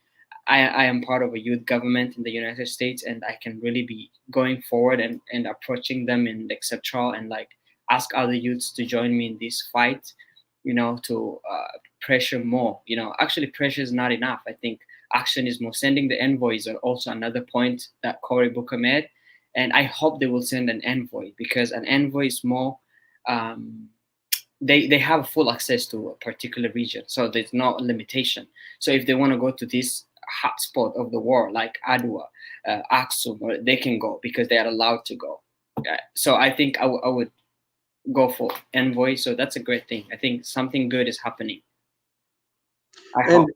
I am part of a youth government in the United States, and I can really be going forward and approaching them and etc. and like ask other youths to join me in this fight, to pressure more. Actually pressure is not enough. I think action is more. Sending the envoys are also another point that Cory Booker made. And I hope they will send an envoy, because an envoy is more, they have full access to a particular region. So there's no limitation. So if they want to go to this hotspot of the war, like Adwa, Aksum, they can go because they are allowed to go. So I think I would go for envoy. So that's a great thing. I think something good is happening. I hope.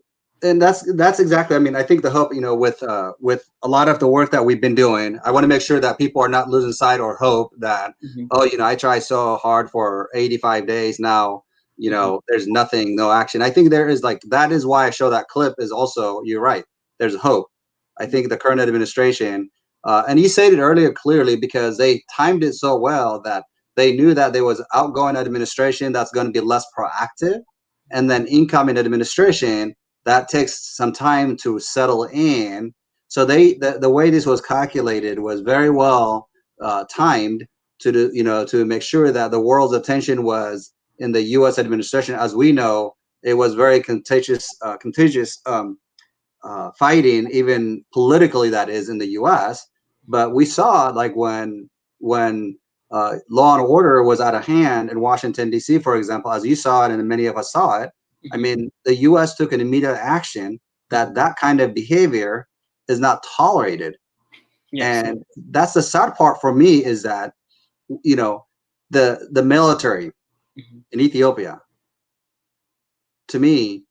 And that's exactly. I mean, I think the hope, with a lot of the work that we've been doing, I want to make sure that people are not losing sight or hope that, I tried so hard for 85 days now, there's nothing, no action. I think there is that is why I show that clip is also, you're right. There's hope. I think the current administration, and you said it earlier clearly, because they timed it so well that they knew that there was outgoing administration that's going to be less proactive, and then incoming administration that takes some time to settle in. So the way this was calculated was very well timed to make sure that the world's attention was in the U.S. administration. As we know, it was very contagious fighting, even politically, that is, in the U.S. But we saw when law and order was out of hand in Washington, D.C., for example, as you saw it and many of us saw it. I mean, the U.S. took an immediate action that kind of behavior is not tolerated. Yes. And that's the sad part for me, is that, the military in Ethiopia, to me,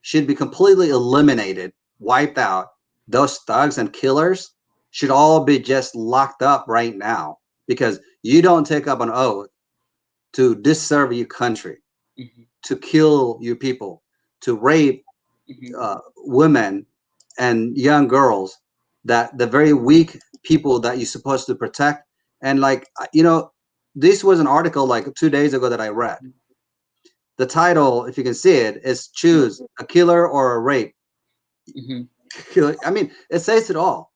should be completely eliminated, wiped out. Those thugs and killers should all be just locked up right now, because you don't take up an oath to disserve your country, to kill your people, to rape women and young girls, that the very weak people that you're supposed to protect. And like, this was an article like 2 days ago that I read. The title, if you can see it, is "Choose a Killer or a Rape." I mean, it says it all,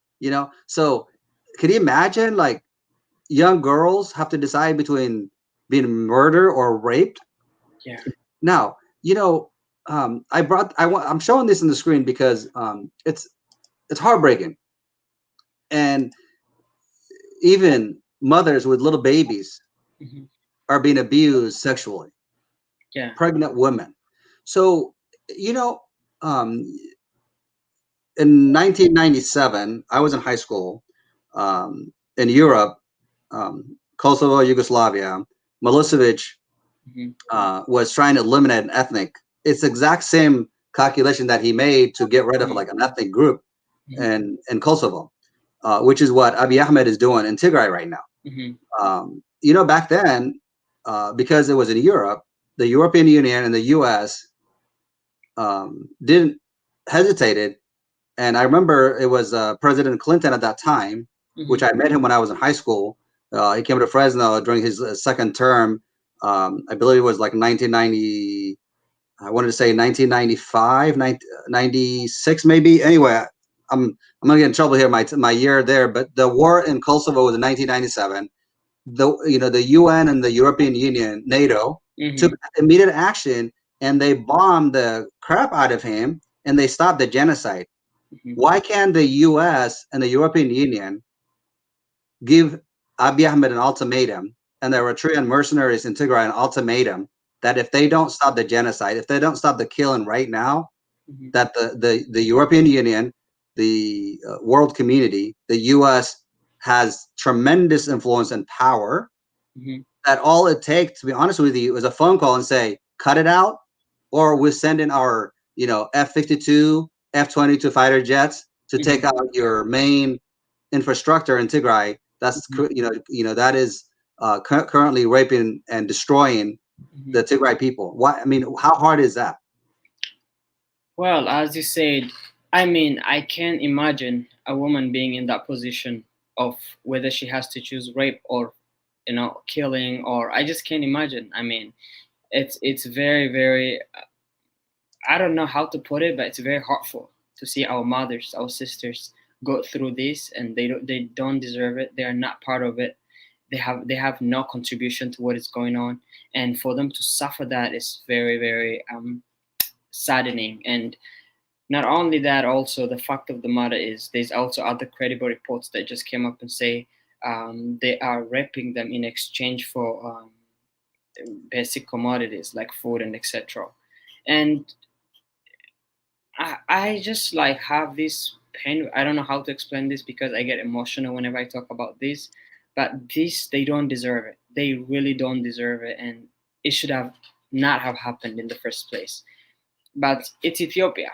So can you imagine, like, young girls have to decide between being murdered or raped? Yeah. Now, I'm showing this on the screen because it's heartbreaking, and even mothers with little babies are being abused sexually. Yeah. Pregnant women. So, in 1997, I was in high school in Europe, Kosovo, Yugoslavia. Milosevic was trying to eliminate an ethnic. It's the exact same calculation that he made to get rid of like an ethnic group in Kosovo, which is what Abiy Ahmed is doing in Tigray right now. Back then, because it was in Europe, the European Union and the U.S. Didn't hesitated. And I remember it was President Clinton at that time, which I met him when I was in high school. He came to Fresno during his second term. I believe it was like 1990. I wanted to say 1995, 96 maybe. Anyway, I'm gonna get in trouble here. My year there, but the war in Kosovo was in 1997. The UN and the European Union, NATO, took immediate action, and they bombed the crap out of him, and they stopped the genocide. Why can't the U.S. and the European Union give Abiy Ahmed an ultimatum, and the Eritrean mercenaries in Tigray an ultimatum, that if they don't stop the genocide, if they don't stop the killing right now, that the European Union, the world community, the U.S. has tremendous influence and power, that all it takes, to be honest with you, is a phone call and say, cut it out, or we send in our F-52, F-22 fighter jets to take out your main infrastructure in Tigray. That's that is currently raping and destroying the Tigray people. Why? I mean, how hard is that? Well, as you said, I mean, I can't imagine a woman being in that position of whether she has to choose rape or killing, or I just can't imagine. I mean, it's very, very, I don't know how to put it, but it's very hurtful to see our mothers, our sisters go through this, and they don't deserve it. They are not part of it. They have no contribution to what is going on, and for them to suffer that is very, very saddening. And not only that, also the fact of the matter is there's also other credible reports that just came up and say they are raping them in exchange for basic commodities like food and etc. And I just like have this pain. I don't know how to explain this because I get emotional whenever I talk about this. But they don't deserve it. They really don't deserve it, and it should have not have happened in the first place. But it's Ethiopia,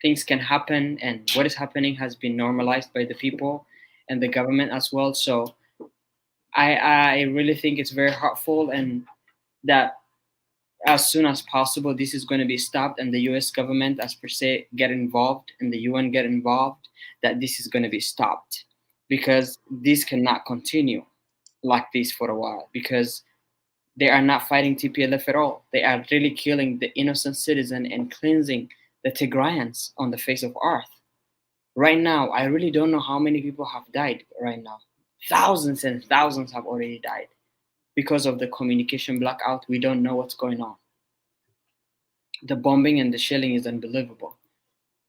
things can happen, and what is happening has been normalized by the people and the government as well. So I really think it's very hurtful, and that as soon as possible this is going to be stopped, and the US government as per se get involved and the UN get involved, that this is going to be stopped, because this cannot continue like this for a while, because they are not fighting TPLF at all. They are really killing the innocent citizen and cleansing the Tigrayans on the face of earth. Right now, I really don't know how many people have died right now. Thousands and thousands have already died. Because of the communication blackout, we don't know what's going on. The bombing and the shelling is unbelievable.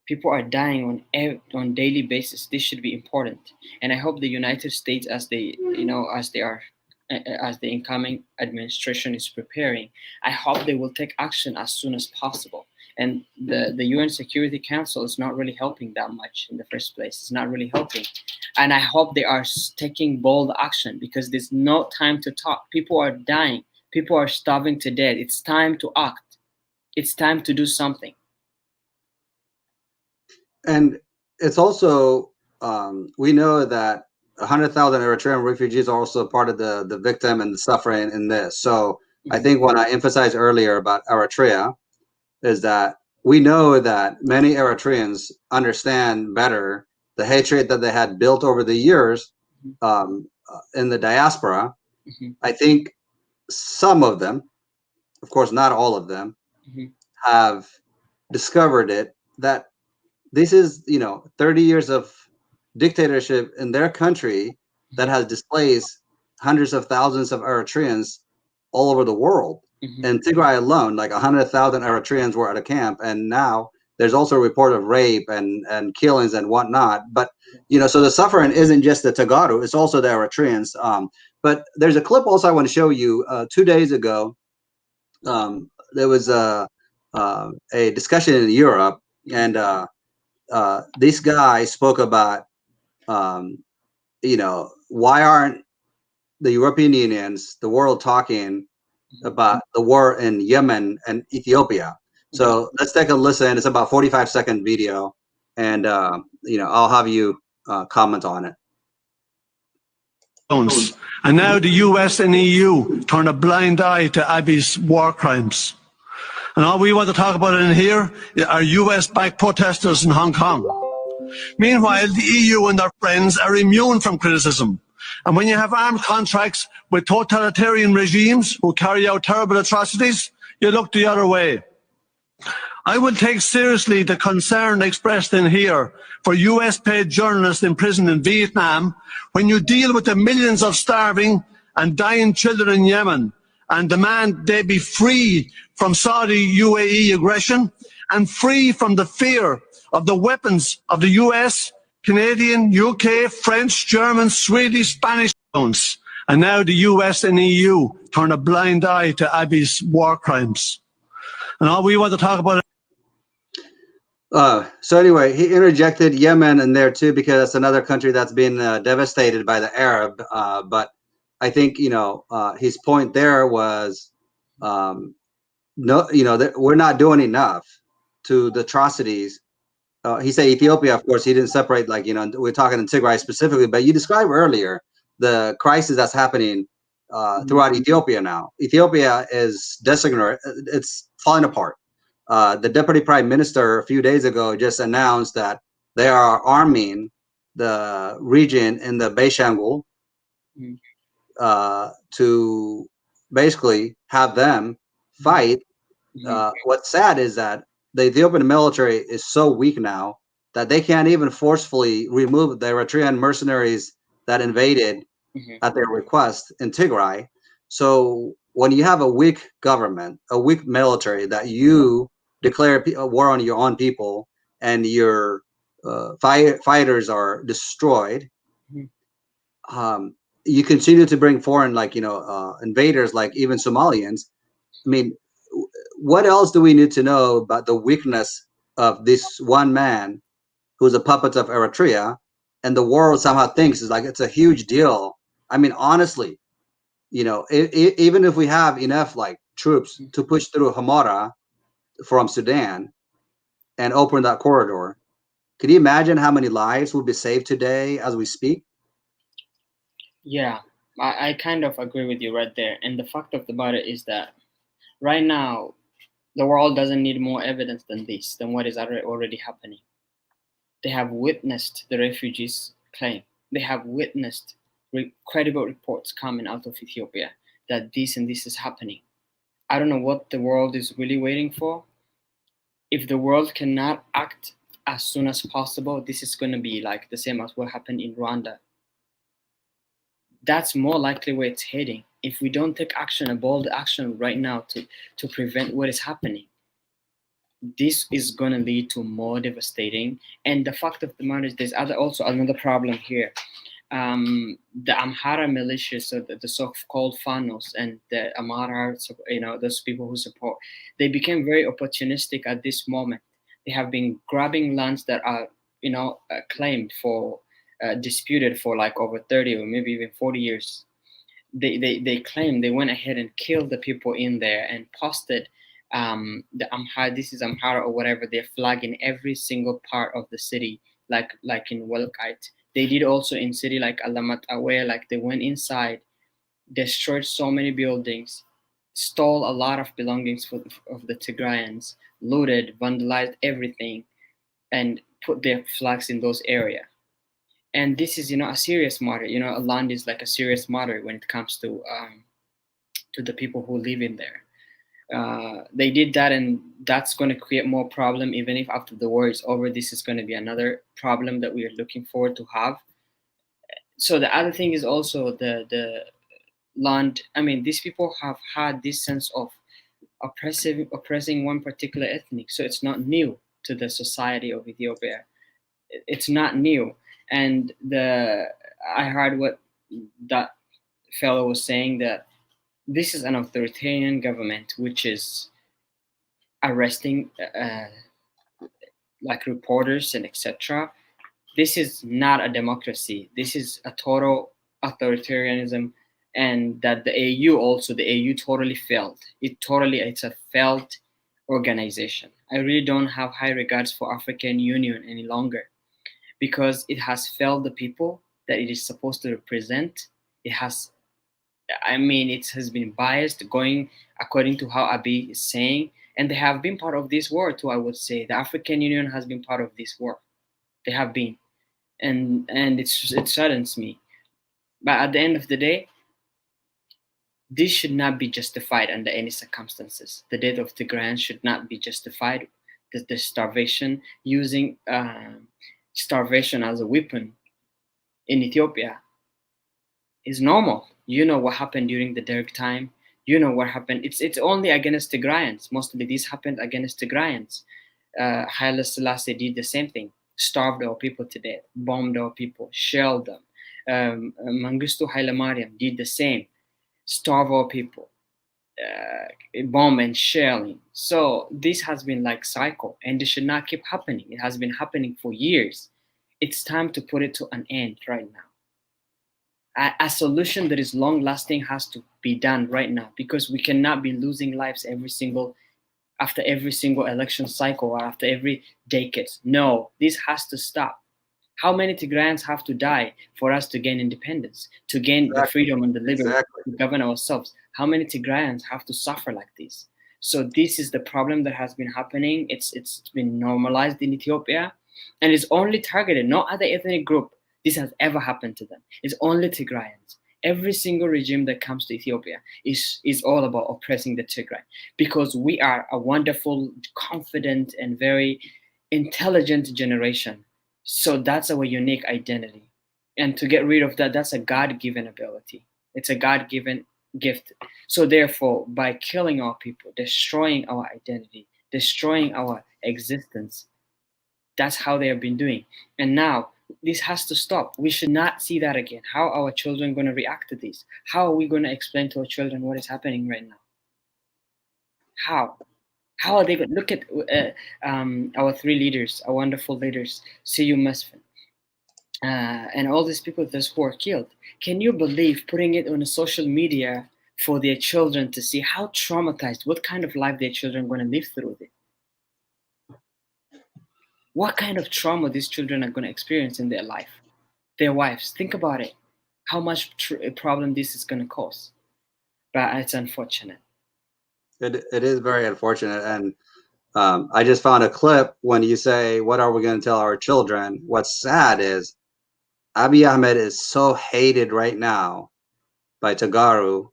People are dying on daily basis. This should be important, and I hope the United States, as the incoming administration is preparing, I hope they will take action as soon as possible. And the UN Security Council is not really helping that much in the first place. It's not really helping, and I hope they are taking bold action, because there's no time to talk. People are dying. People are starving to death. It's time to act. It's time to do something. And it's also, we know that 100,000 Eritrean refugees are also part of the victim and the suffering in this. So I think when I emphasized earlier about Eritrea, is that we know that many Eritreans understand better the hatred that they had built over the years in the diaspora. I think some of them, of course, not all of them, have discovered it, that this is, 30 years of dictatorship in their country that has displaced hundreds of thousands of Eritreans all over the world. In Tigray alone, like 100,000 Eritreans were at a camp, and now there's also a report of rape and killings and whatnot. But so the suffering isn't just the Tagaru; it's also the Eritreans. But there's a clip also I want to show you. 2 days ago, there was a discussion in Europe, and this guy spoke about why aren't the European unions, the world, talking about the war in Yemen and Ethiopia. So let's take a listen. It's about 45-second video, and I'll have you comment on it. And now the US and EU turn a blind eye to Abiy's war crimes. And all we want to talk about in here are US-backed protesters in Hong Kong. Meanwhile, the EU and their friends are immune from criticism. And when you have armed contracts with totalitarian regimes who carry out terrible atrocities, you look the other way. I will take seriously the concern expressed in here for US-paid journalists imprisoned in Vietnam when you deal with the millions of starving and dying children in Yemen and demand they be free from Saudi UAE aggression and free from the fear of the weapons of the US, Canadian, UK, French, German, Swedish, Spanish drones. And now the US and EU turn a blind eye to Abiy's war crimes. And all we want to talk about. So anyway, he interjected Yemen in there too, because it's another country that's been devastated by the Arab. But I think, his point there was, we're not doing enough to the atrocities. He said Ethiopia, of course, he didn't separate, we're talking in Tigray specifically, but you described earlier the crisis that's happening throughout Ethiopia now. Ethiopia is desecrated, it's falling apart. The deputy prime minister a few days ago just announced that they are arming the region in the Beshangul to basically have them fight. What's sad is that the Ethiopian military is so weak now that they can't even forcefully remove the Eritrean mercenaries that invaded at their request in Tigray. So when you have a weak government, a weak military, that you declare a war on your own people and your fighters are destroyed, you continue to bring foreign, invaders, like even Somalians. I mean, what else do we need to know about the weakness of this one man who's a puppet of Eritrea, and the world somehow thinks it's a huge deal? I mean, honestly, even if we have enough troops to push through Hamara from Sudan and open that corridor, could you imagine how many lives will be saved today as we speak? Yeah, I kind of agree with you right there. And the fact of the matter is that right now, the world doesn't need more evidence than what is already happening. They have witnessed the refugees claim. They have witnessed credible reports coming out of Ethiopia that this and this is happening. I don't know what the world is really waiting for. If the world cannot act as soon as possible, this is going to be like the same as what happened in Rwanda. That's more likely where it's heading. If we don't take action, a bold action right now to prevent what is happening, this is going to lead to more devastating. And the fact of the matter is, there's also another problem here. The Amhara militias, so the so-called Fanos and the Amhara, those people who support, they became very opportunistic at this moment. They have been grabbing lands that are, claimed for, disputed for over 30 or maybe even 40 years. They claim they went ahead and killed the people in there and posted the Amhara, this is Amhara or whatever, their flag in every single part of the city, like in Welkite. They did also in city like Alamat Aware, they went inside, destroyed so many buildings, stole a lot of belongings of the Tigrayans, looted, vandalized everything, and put their flags in those areas. And this is, a serious matter. A land is like a serious matter when it comes to the people who live in there. They did that, and that's going to create more problem. Even if after the war is over, this is going to be another problem that we are looking forward to have. So the other thing is also the land. I mean, these people have had this sense of oppressing one particular ethnic, so it's not new to the society of Ethiopia. It's not new. And I heard what that fellow was saying, that this is an authoritarian government which is arresting like reporters and etc. This is not a democracy. This is a total authoritarianism, and that the AU totally failed. It's a failed organization. I really don't have high regards for African Union any longer, because it has failed the people that it is supposed to represent. It has been biased, going according to how Abiy is saying, and they have been part of this war too. I would say the African Union has been part of this war. They have been, and it saddens me. But at the end of the day, this should not be justified under any circumstances. The death of Tigrayans should not be justified. The starvation, using starvation as a weapon in Ethiopia, is normal. You know what happened during the Derg time. You know what happened. It's only against Tigrayans. Mostly this happened against Tigrayans. Haile Selassie did the same thing. Starved our people to death, bombed our people, shelled them. Mengistu Haile Mariam did the same. Starve our people, bomb and shelling. So this has been like cycle, and it should not keep happening. It has been happening for years. It's time to put it to an end right now. A solution that is long lasting has to be done right now, because we cannot be losing lives after every single election cycle or after every decade. No, this has to stop. How many Tigrayans have to die for us to gain independence, to gain the freedom and the liberty to govern ourselves? How many Tigrayans have to suffer like this? So this is the problem that has been happening. It's been normalized in Ethiopia, and it's only targeted. No other ethnic group this has ever happened to them. It's only Tigrayans. Every single regime that comes to Ethiopia is all about oppressing the Tigray, because we are a wonderful, confident, and very intelligent generation. So that's our unique identity. And to get rid of that, that's a God-given ability. It's a God-given gift. So therefore, by killing our people, destroying our identity, destroying our existence, that's how they have been doing. And now, this has to stop. We should not see that again. How are our children going to react to this? How are we going to explain to our children what is happening right now? How? How are they going to look at our three leaders, our wonderful leaders, C.U. Mesfin, and all these people who were killed? Can you believe putting it on a social media for their children to see how traumatized, what kind of life their children are going to live through it? What kind of trauma these children are going to experience in their life? Their wives. Think about it. How much problem this is going to cause. But it's unfortunate. It is very unfortunate. And I just found a clip when you say, what are we going to tell our children? What's sad is Abiy Ahmed is so hated right now by Tagaru.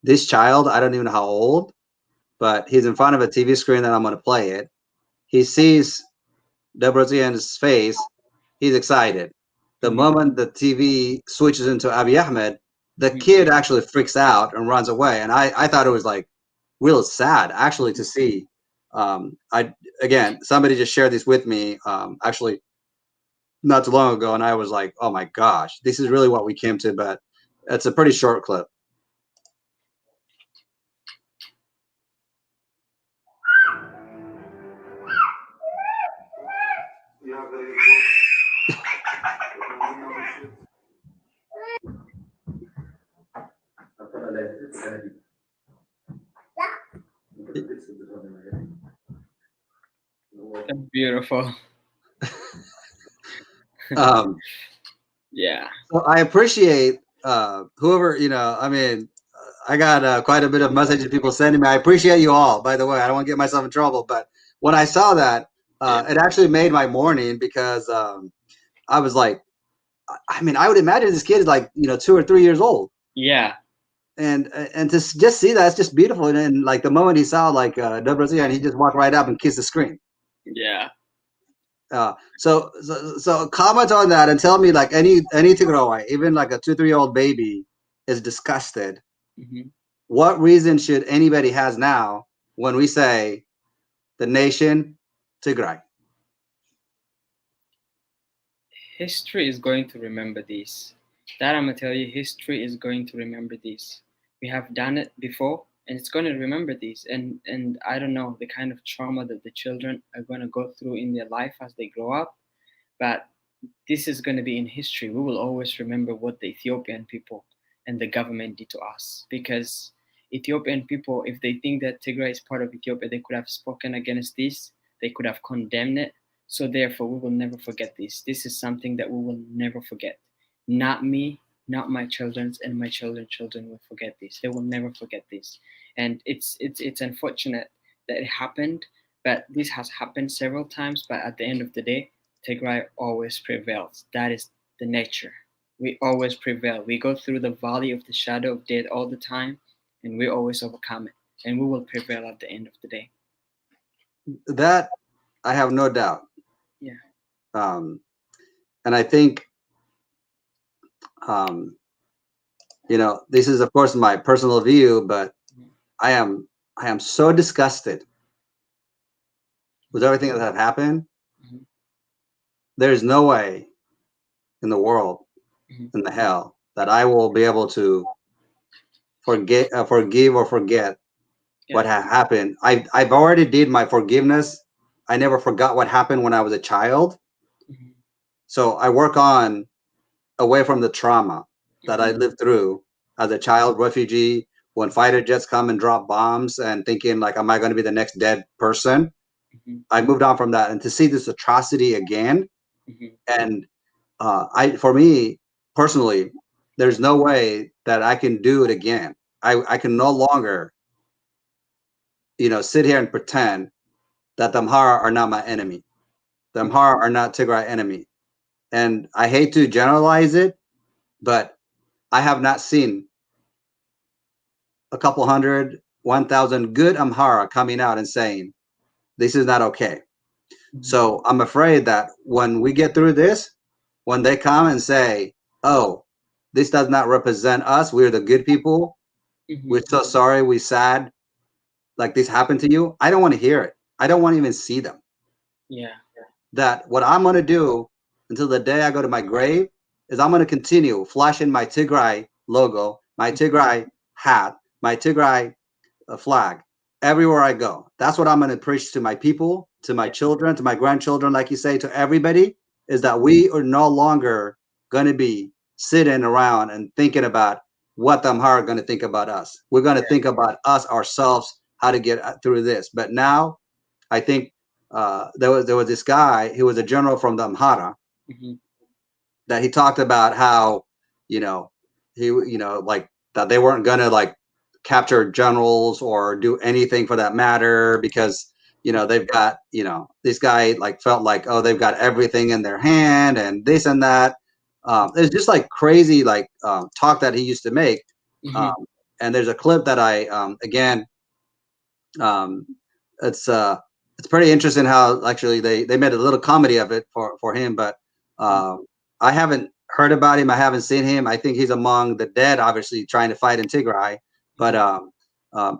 This child, I don't even know how old, but he's in front of a TV screen that I'm going to play it. He sees Debrezian's face, he's excited. The moment the TV switches into Abiy Ahmed, the kid actually freaks out and runs away. And I thought it was like real sad actually to see. Again, somebody just shared this with me actually not too long ago, and I was like, oh my gosh, this is really what we came to. But it's a pretty short clip. That's beautiful. Yeah. So I appreciate whoever, I mean, quite a bit of messages people sending me. I appreciate you all, by the way. I don't want to get myself in trouble, but when I saw that, it actually made my morning because I was like, I mean, I would imagine this kid is like 2 or 3 years old. Yeah. And to just see that, it's just beautiful. And like the moment he saw like Dobrozian, he just walked right up and kissed the screen. Yeah. So comment on that and tell me, like, any Tigray, even like a 2-3-year-old baby is disgusted. Mm-hmm. What reason should anybody has now when we say the nation Tigray? History is going to remember this. That I'm gonna tell you, history is going to remember this. We have done it before, and it's going to remember this. And I don't know the kind of trauma that the children are going to go through in their life as they grow up, but this is going to be in history. We will always remember what the Ethiopian people and the government did to us, because Ethiopian people, if they think that Tigray is part of Ethiopia, they could have spoken against this. They could have condemned it. So therefore, we will never forget this. This is something that we will never forget. Not me, not my children's, and my children's children will forget this. They will never forget this. And it's unfortunate that it happened, but this has happened several times. But at the end of the day, Tigray always prevails. That is the nature. We always prevail. We go through the valley of the shadow of death all the time, and we always overcome it. And we will prevail at the end of the day. That I have no doubt. Yeah. And I think, this is of course my personal view, but I am so disgusted with everything that have happened. Mm-hmm. There's no way in the world, Mm-hmm. in the hell, that I will be able to forgive or forget what happened. I've already did my forgiveness. I never forgot what happened when I was a child. Mm-hmm. So I work on away from the trauma that I lived through as a child refugee, when fighter jets come and drop bombs and thinking like, am I going to be the next dead person? Mm-hmm. I moved on from that, and to see this atrocity again, Mm-hmm. and for me personally, there's no way that I can do it again. I can no longer, sit here and pretend that the Amhara are not my enemy. The Amhara are not Tigray enemy. And I hate to generalize it, but I have not seen a couple hundred, 1,000 good Amhara coming out and saying, this is not okay. Mm-hmm. So I'm afraid that when we get through this, when they come and say, oh, this does not represent us, we're the good people, mm-hmm. we're so sorry, we're sad, like this happened to you, I don't want to hear it. I don't want to even see them. Yeah. That what I'm going to do until the day I go to my grave is I'm going to continue flashing my Tigray logo, my Tigray hat, my Tigray flag everywhere I go. That's what I'm going to preach to my people, to my children, to my grandchildren, like you say, to everybody, is that we are no longer going to be sitting around and thinking about what the Amhara are going to think about us. We're going to think about us ourselves, how to get through this. But now I think there was this guy, he was a general from the Amhara, mm-hmm. that he talked about how, like that they weren't going to like capture generals or do anything for that matter, because they've got this guy like felt like, oh, they've got everything in their hand and this and that. It's just like crazy like talk that he used to make. Mm-hmm. And there's a clip that I again it's pretty interesting how actually they made a little comedy of it for him, but I haven't heard about him. I haven't seen him. I think he's among the dead, obviously trying to fight in Tigray. But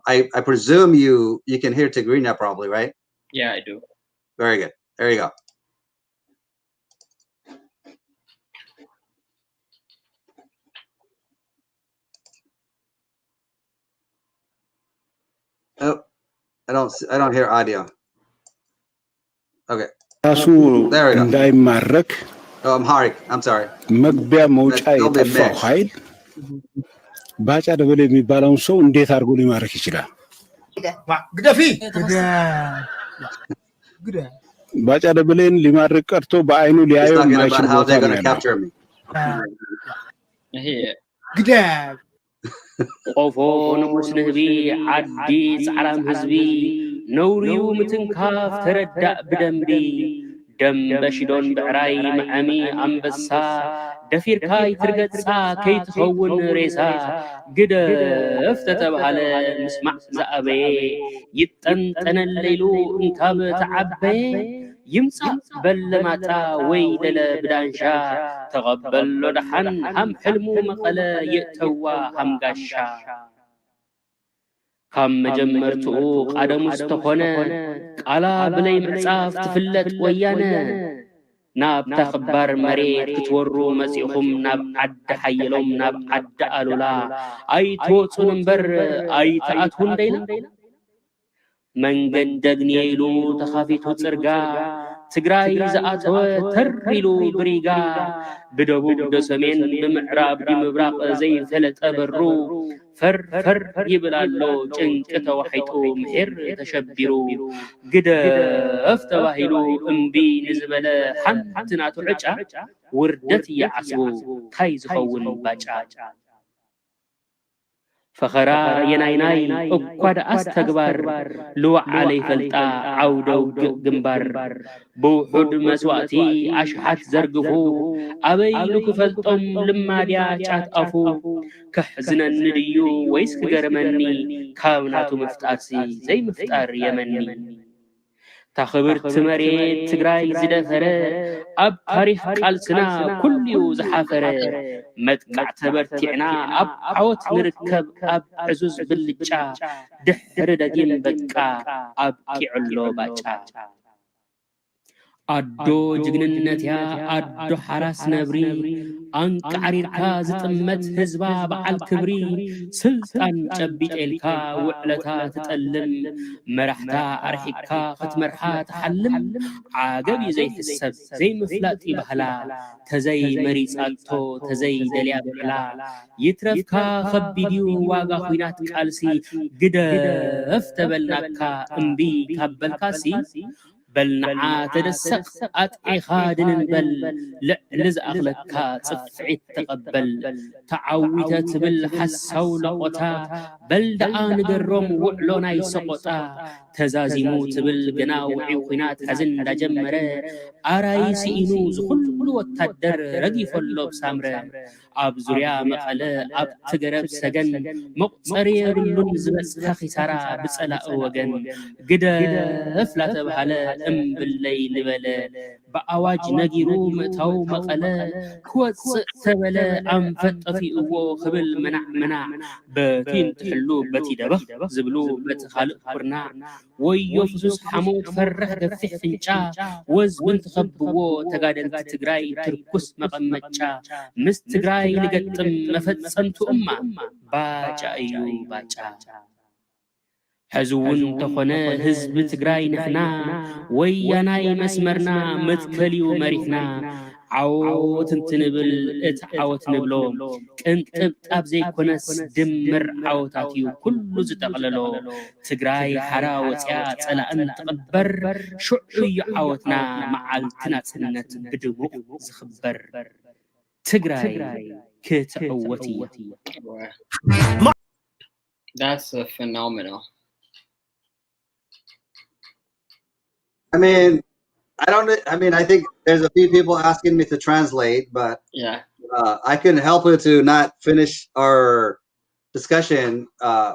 I presume you can hear Tigrinya probably, right? Yeah, I do. Very good. There you go. Oh, I don't hear audio. Okay. There we go. Oh, Amharic. I'm sorry. መግቢያ መውጫ የጠፋው ኃይል ባጫ ደበሌ የሚባለውን ሰው እንዴት አድርጎ ሊማረክ ይችላል? ግደፊ ባጫ ደበሌን ሊማርክ ቀርቶ በአይኑ ሊያየው የማይችል ቦታ ነው ያለው። ግደፍ قفون مسنهبي عدي عرام هزبي نوريو متنكاف تردأ بدنبي دم بشدون بعراي معمي أنبسا دفير كاي ترقصا كي تخون ريسا قد افتتب على مسمع زأبي يتنتن الليلو انتاب تعبي يمسع بلماتا ويلل بدانشا تقبل دحن هم حلمو مقلا يأتوا هم قاشا كم مجمرتو قدم استخونه قالا بلي معصاف تفلت ويانا ناب تخبر مريت كتورو مسيخم ناب عد حيلوم ناب عد ألولا أي توتو نمبر أي تأتون ديلا من قدقني يلو تخافيتو تسرقا تقراي زأتو ترلو بريقا بدبوب دسمين بمعراب دي مبراق زي فلت أبرو فر يبلالو جنك توحيتو محر تشبرو قد افتواهلو انبي نزبل حمتنا تعجع وردت يعصبو تايز خون باجع فخرا ينايناي أقواد أستقبار لو علي فلتا عودو جنبار بوحد مسواتي أشحت زرقفو أبي لك فلتم لما ديا شات أفو كحزنا نديو ويسك قرمني كاوناتو مفتارسي زي مفتار يمني تخبر تمريت تقراي زدفره أب تاريخ قالسنا كل يو زحافره مدقع تبرتعنا أب عوت نركب أب عزوز بالجا دحر دين بقا أب كيعلو باجا أدو جغننتيا أدو حراس نبري أنك عريركا زتمت هزبا بعال كبري سلطان جبيت إلكا وعلتا تتألم مرحتا أرحيكا ختمرحا تحلم عاقبي زي حسب زي مفلاتي بحلا تزي مريس أكتو تزي دليا بحلا يترفكا خبيديو واغا خوينات كالسي قدف تبلناكا انبي كابلكاسي بل نعا تدسق أتعي خادن بل لعلز أغلقا صفعي تقبل تعويتت بالحسو لقوتا بل دعان قرم وعلونا يسقوتا تزازيمو تبل قناو عيوخينات حزن دا جمره آرايسي إنوز خلو التدر رقيف اللوب سامره أب زريا مقالة أب تقرب سجن مقصري بلون زبس خسارة بسألاء وجن قد أفلت بحالة أم بالليل بلا بأواج نجيرو متو مقالة كوت تبلا أم فتفي أبو خبل منع بتين تحلو بتي دبخ زبلو بتخالق برنا ويو فسوس حمود فرح كفح فنشا وز بنت خبو تقادل تقراي تركس مقمتشا مس تقراي لقتم مفتسنتو أمة باجا أيو باجا حزون تخونه هزب تقراي نحنا وياناي مسمرنا متكليو مريحنا عوت انتنبل اتعوت نبلو كنت ابزي كونس دمر عوتاتيو كل زتقللو تقراي حراوت يا تلا انت قبر شعي عوتنا معالتنا سنت بدبو زخبر تقراي كتعوتي That's phenomenal. I think there's a few people asking me to translate, but yeah, I can help you to not finish our discussion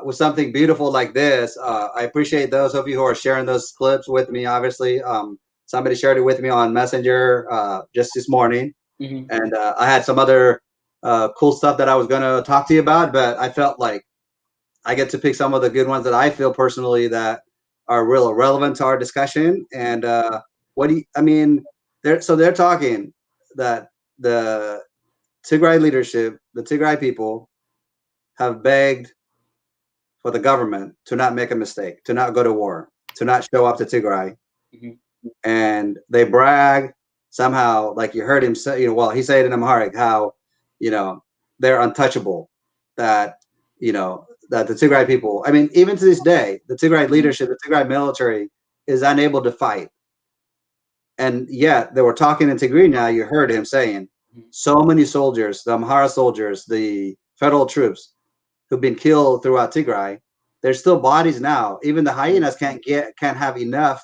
with something beautiful like this. I appreciate those of you who are sharing those clips with me. Obviously, somebody shared it with me on Messenger just this morning, and I had some other cool stuff that I was going to talk to you about, but I felt like I get to pick some of the good ones that I feel personally that are real relevant to our discussion. And they're talking that the Tigray leadership, the Tigray people, have begged for the government to not make a mistake, to not go to war, to not show up to Tigray. And they brag somehow, like you heard him say, he said in Amharic, how, they're untouchable, that, that the Tigray people, even to this day, the Tigray leadership, the Tigray military is unable to fight. And yet they were talking in Tigray now, you heard him saying, so many soldiers, the Amhara soldiers, the federal troops, who've been killed throughout Tigray. There's still bodies now. Even the hyenas can't have enough.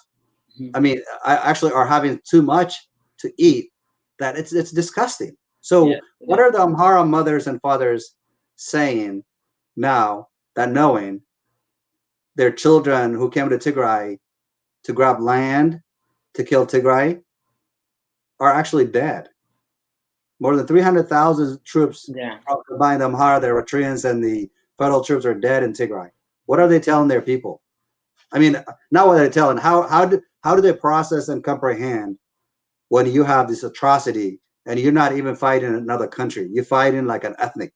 I mean, I actually are having too much to eat. That it's disgusting. So what are the Amhara mothers and fathers saying now that knowing their children who came to Tigray to grab land to kill Tigray are actually dead? More than 300,000 troops, combined the Amhara, the Eritreans, and the federal troops are dead in Tigray. What are they telling their people? I mean, not what they're telling. How do they process and comprehend when you have this atrocity and you're not even fighting another country? You're fighting like an ethnic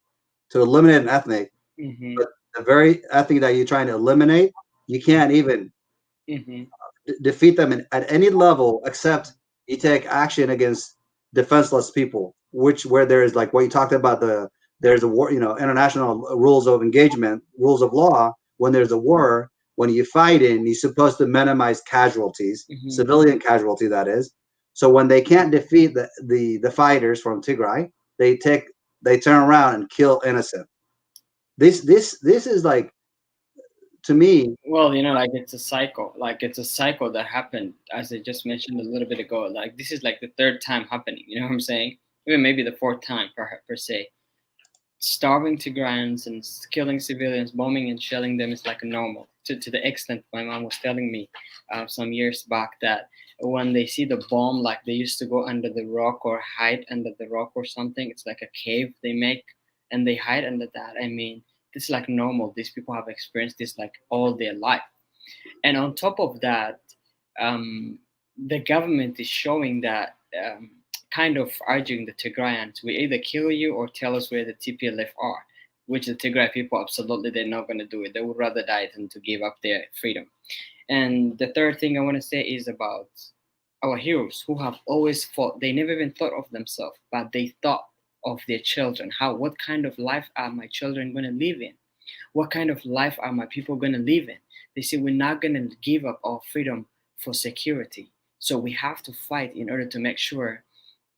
to eliminate an ethnic, but the very ethnic that you're trying to eliminate, you can't even defeat them at any level except you take action against defenseless people, where there is like what you talked about, there's a war, international rules of engagement, rules of law. When there's a war, when you're fighting, you're supposed to minimize casualties, civilian casualty, that is. So when they can't defeat the fighters from Tigray, they turn around and kill innocent. This is like, to me, well, like it's a cycle. Like it's a cycle that happened, as I just mentioned a little bit ago. Like this is like the third time happening. You know what I'm saying? Even maybe the fourth time per se. Starving Tigrayans and killing civilians, bombing and shelling them is like normal. To the extent my mom was telling me some years back that when they see the bomb, like they used to go under the rock or hide under the rock or something. It's like a cave they make and they hide under that. I mean, this is like normal. These people have experienced this like all their life. And on top of that, the government is showing that kind of urging the Tigrayans, we either kill you or tell us where the TPLF are, which the Tigray people, absolutely, they're not going to do it. They would rather die than to give up their freedom. And the third thing I want to say is about our heroes who have always fought. They never even thought of themselves, but they thought of their children. What kind of life are my children going to live in? What kind of life are my people going to live in? They say we're not going to give up our freedom for security. So we have to fight in order to make sure.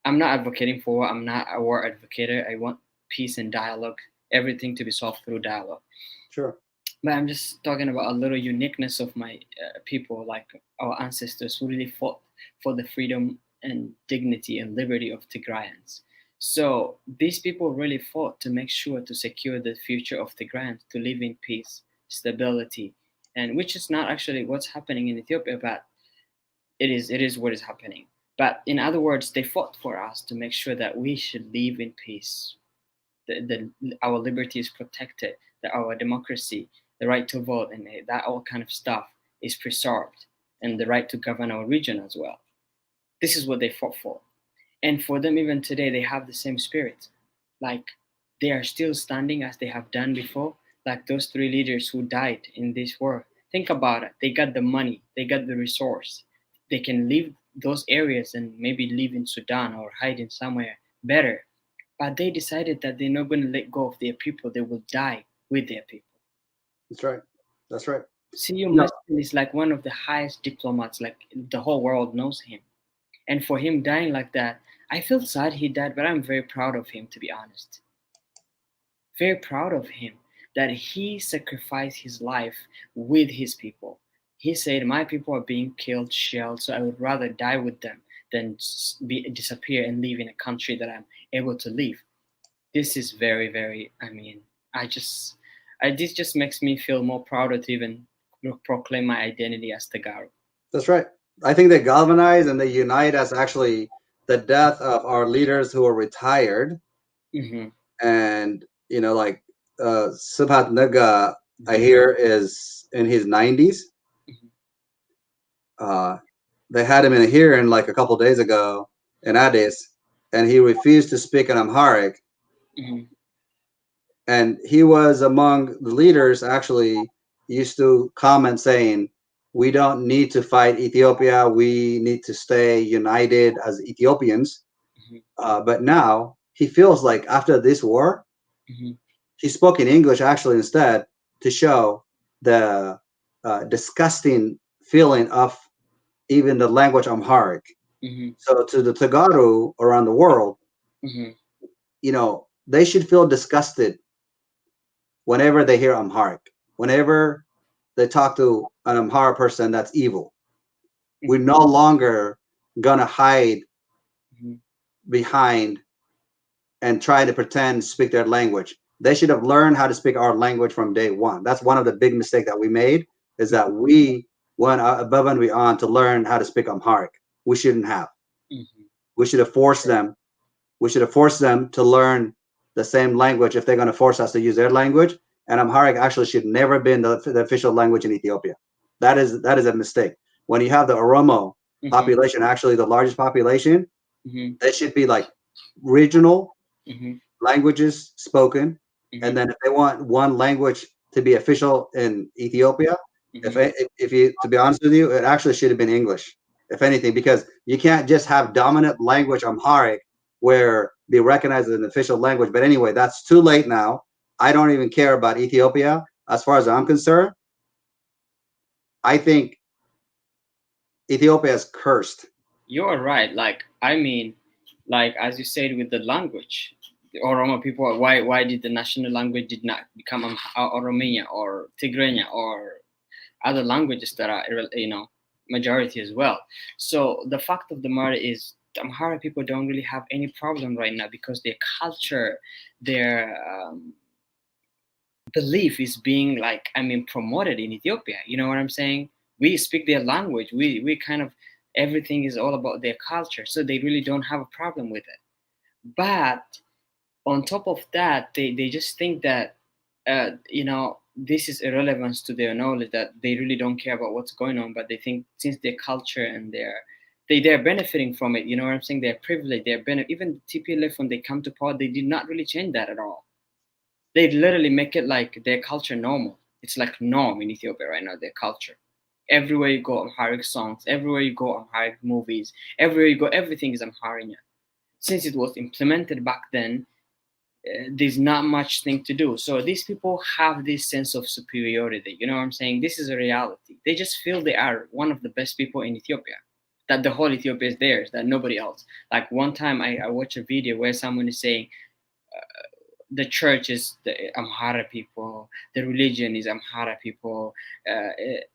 I'm not advocating for war. I'm not a war advocate. I want peace and dialogue, everything to be solved through dialogue. Sure. But I'm just talking about a little uniqueness of my people, like our ancestors who really fought for the freedom and dignity and liberty of Tigrayans. So these people really fought to make sure to secure the future of Tigrayans, to live in peace, stability, and which is not actually what's happening in Ethiopia, but it is what is happening. But in other words, they fought for us to make sure that we should live in peace, our liberty is protected, that our democracy, the right to vote, and that all kind of stuff is preserved, and the right to govern our region as well. This is what they fought for. And for them, even today, they have the same spirit. Like, they are still standing as they have done before, like those three leaders who died in this war. Think about it. They got the money, they got the resource. They can leave those areas and maybe live in Sudan or hide in somewhere better. But they decided that they're not going to let go of their people. They will die with their people. That's right. That's right. C.U. Mustin is like one of the highest diplomats, like the whole world knows him. And for him dying like that, I feel sad he died, but I'm very proud of him, to be honest. Very proud of him that he sacrificed his life with his people. He said, my people are being killed, shelled, so I would rather die with them than disappear and live in a country that I'm able to live. This is very, very, this just makes me feel more prouder to even proclaim my identity as Tagaro. That's right. I think they galvanize and they unite as actually the death of our leaders who are retired. Mm-hmm. And, like Subhat Naga, I hear, is in his 90s. They had him in a hearing like a couple of days ago in Addis, and he refused to speak in Amharic. Mm-hmm. And he was among the leaders, actually used to comment saying, we don't need to fight Ethiopia. We need to stay united as Ethiopians. Mm-hmm. But now he feels like after this war, mm-hmm. he spoke in English actually instead to show the disgusting feeling of even the language Amharic. Mm-hmm. So to the Tagaru around the world, mm-hmm. They should feel disgusted whenever they hear Amharic, whenever they talk to an Amhara person that's evil. We're no longer gonna hide behind and try to pretend to speak their language. They should have learned how to speak our language from day one. That's one of the big mistakes that we made, is that we went above and beyond to learn how to speak Amharic. We shouldn't have. We should have forced them. We should have forced them to learn the same language if they're going to force us to use their language. And Amharic actually should never been the official language in Ethiopia. That is a mistake. When you have the Oromo population, actually the largest population, they should be like regional languages spoken. And then if they want one language to be official in Ethiopia, if you, to be honest with you, it actually should have been English, if anything, because you can't just have dominant language Amharic where be recognized as an official language. But anyway, that's too late now. I don't even care about Ethiopia. As far as I'm concerned, I think Ethiopia is cursed. You're right. Like, I mean, like, as you said with the language, the Oromo people, why did the national language did not become Oromia or Tigrinya or other languages that are, you know, majority as well? So the fact of the matter is, the Amhara people don't really have any problem right now because their culture, their belief is being, like, I mean, promoted in Ethiopia. You know what I'm saying? We speak their language. We kind of, everything is all about their culture. So they really don't have a problem with it. But on top of that, they just think that, you know, this is irrelevant to their knowledge, that they really don't care about what's going on. But they think since their culture and they're benefiting from it, you know what I'm saying? They're privileged. Even TPLF, when they come to power, they did not really change that at all. They literally make it like their culture normal. It's like norm in Ethiopia right now, their culture. Everywhere you go, Amharic songs. Everywhere you go, Amharic movies. Everywhere you go, everything is Amharic. Since it was implemented back then, there's not much thing to do. So these people have this sense of superiority. You know what I'm saying? This is a reality. They just feel they are one of the best people in Ethiopia, that the whole Ethiopia is theirs, that nobody else. Like one time I watched a video where someone is saying, the church is the Amhara people, the religion is Amhara people,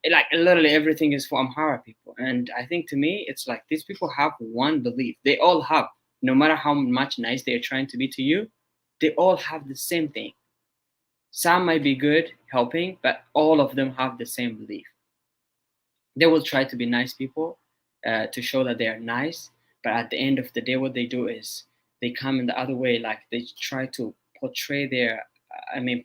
like literally everything is for Amhara people. And I think, to me, it's like these people have one belief. They all have, no matter how much nice they're trying to be to you, they all have the same thing. Some might be good helping, but all of them have the same belief. They will try to be nice people, to show that they are nice, but at the end of the day, what they do is they come in the other way. Like, they try to portray their,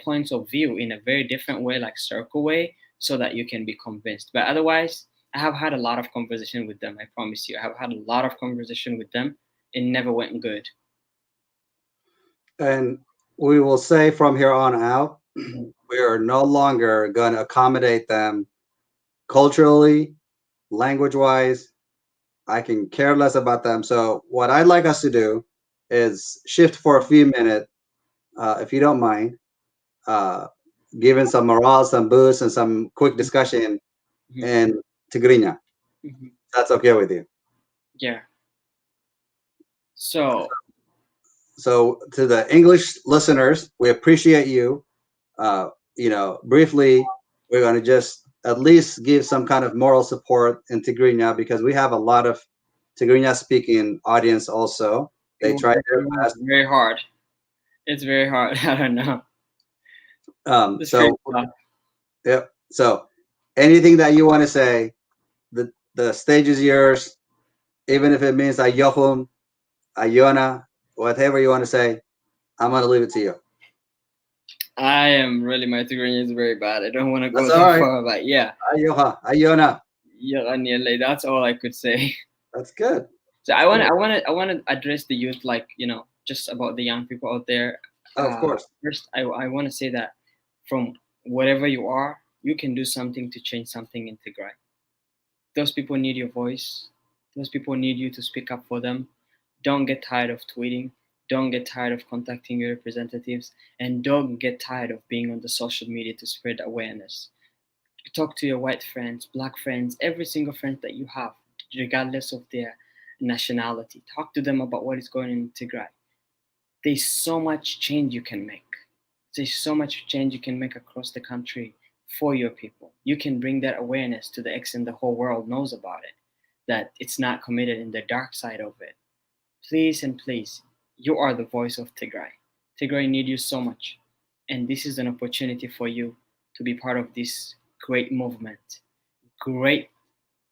points of view in a very different way, like circle way, so that you can be convinced. But otherwise, I have had a lot of conversation with them. I promise you, I have had a lot of conversation with them. It never went good. And we will say from here on out, we are no longer going to accommodate them culturally, language-wise. I can care less about them. So what I'd like us to do is shift for a few minutes, if you don't mind, giving some morale, some boost, and some quick discussion in Tigrinya. That's okay with you? Yeah. So to the English listeners, we appreciate you. Briefly, we're going to just at least give some kind of moral support in Tigrinya, because we have a lot of Tigrinya speaking audience also. They try their best. Very hard. It's very hard. I don't know. Yep. So anything that you want to say, the stage is yours. Even if it means Ayohum, Ayona, whatever you want to say, I'm going to leave it to you. I am really, my Tigrinya is very bad. I don't want to go too far, but yeah. Ayoha, Ayona. Yeah, that's all I could say. That's good. So I want to address the youth, like, just about the young people out there. Of course. First, I want to say that from whatever you are, you can do something to change something in Tigray. Those people need your voice. Those people need you to speak up for them. Don't get tired of tweeting. Don't get tired of contacting your representatives. And don't get tired of being on the social media to spread awareness. Talk to your white friends, black friends, every single friend that you have, regardless of their nationality. Talk to them about what is going on in Tigray. There's so much change you can make. There's so much change you can make across the country for your people. You can bring that awareness to the extent the whole world knows about it, that it's not committed in the dark side of it. Please and please, you are the voice of Tigray. Tigray need you so much. And this is an opportunity for you to be part of this great movement, great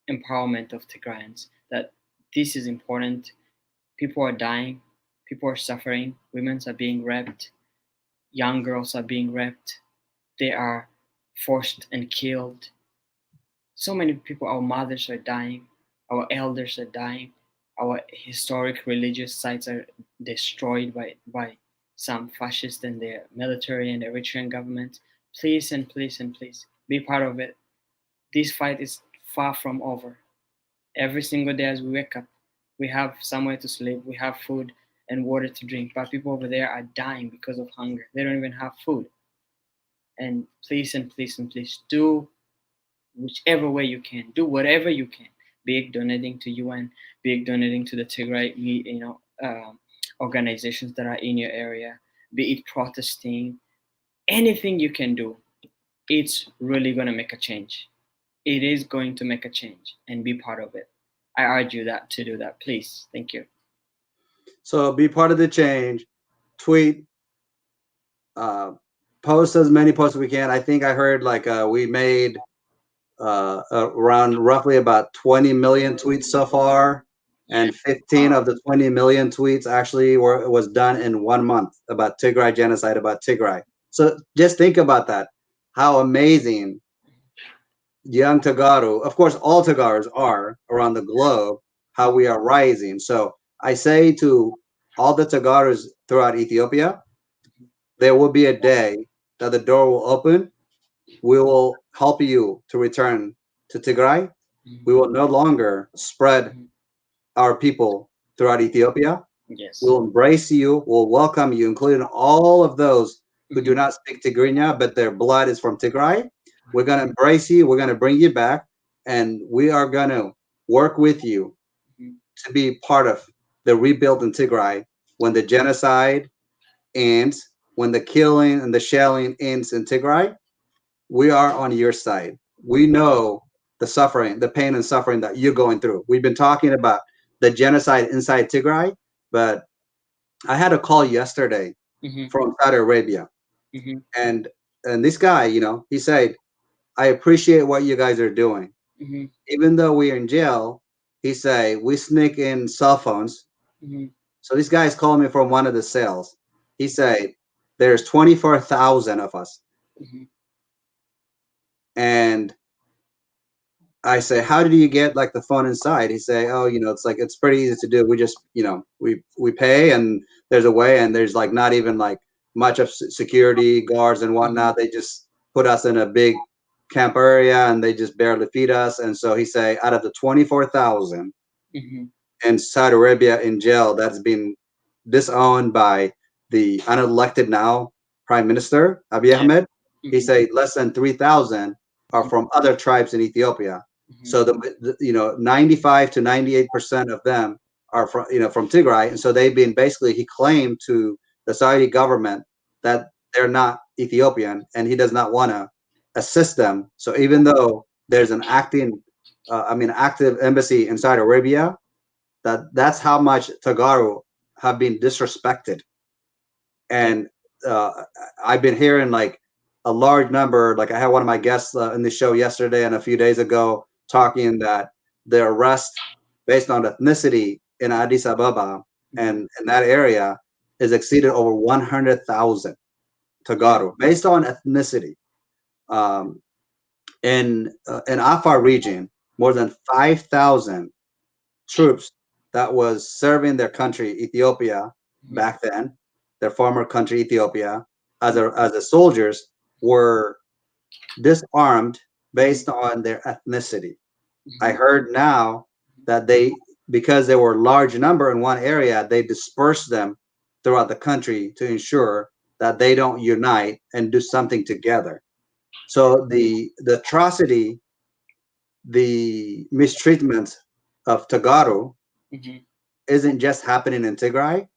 empowerment of Tigrayans, that this is important. People are dying, people are suffering, women are being raped, young girls are being raped, they are forced and killed. So many people, our mothers are dying, our elders are dying, our historic religious sites are destroyed by some fascists and their military and Eritrean government. Please and please and please be part of it. This fight is far from over. Every single day as we wake up, we have somewhere to sleep, we have food and water to drink, but people over there are dying because of hunger. They don't even have food. And please and please and please do whichever way you can, do whatever you can, be it donating to UN, be it donating to the Tigray, organizations that are in your area, be it protesting, anything you can do, it's really going to make a change. It is going to make a change, and be part of it. I urge you that to do that, please. Thank you. So be part of the change. Tweet, post as many posts as we can. I think I heard we made around roughly about 20 million tweets so far, and 15 of the 20 million tweets actually was done in 1 month about Tigray genocide, about Tigray. So just think about that. How amazing young Tagaru, of course, all Tagarus are around the globe, how we are rising. So I say to all the Tagarus throughout Ethiopia, there will be a day that the door will open. We will help you to return to Tigray. We will no longer spread our people throughout Ethiopia. Yes. We'll embrace you. We'll welcome you, including all of those who do not speak Tigrinya, but their blood is from Tigray. We're going to embrace you. We're going to bring you back, and we are going to work with you to be part of the rebuild in Tigray when the genocide ends, when the killing and the shelling ends in Tigray. We are on your side. We know the suffering, the pain and suffering that you're going through. We've been talking about the genocide inside Tigray, but I had a call yesterday from Saudi Arabia, and this guy, he said, "I appreciate what you guys are doing. Even though we're in jail," he said, "we sneak in cell phones." So this guy is calling me from one of the cells. He said, "There's 24,000 of us." And I say, "How did you get the phone inside?" He say, "Oh, it's pretty easy to do. We just, we pay, and there's a way, and there's not even much of security guards and whatnot. They just put us in a big camp area, and they just barely feed us." And so he say, out of the 24,000 in Saudi Arabia in jail that's been disowned by the unelected now Prime Minister Abiy Ahmed, he say less than 3,000 are from other tribes in Ethiopia. So the 95 to 98% of them are from Tigray, and so they've been basically, he claimed to the Saudi government that they're not Ethiopian, and he does not want to assist them. So even though there's an active embassy in Saudi Arabia, that's how much Tagaru have been disrespected. And I've been hearing a large number, I had one of my guests in the show yesterday and a few days ago talking that the arrest based on ethnicity in Addis Ababa and in that area is exceeded over 100,000 Tagaru based on ethnicity. In Afar region, more than 5,000 troops that was serving their country, Ethiopia, back then, their former country, Ethiopia, as a soldiers, were disarmed based on their ethnicity. I heard now that because they were a large number in one area, they dispersed them throughout the country to ensure that they don't unite and do something together. So the atrocity, the mistreatment of Tagaru isn't just happening in Tigray.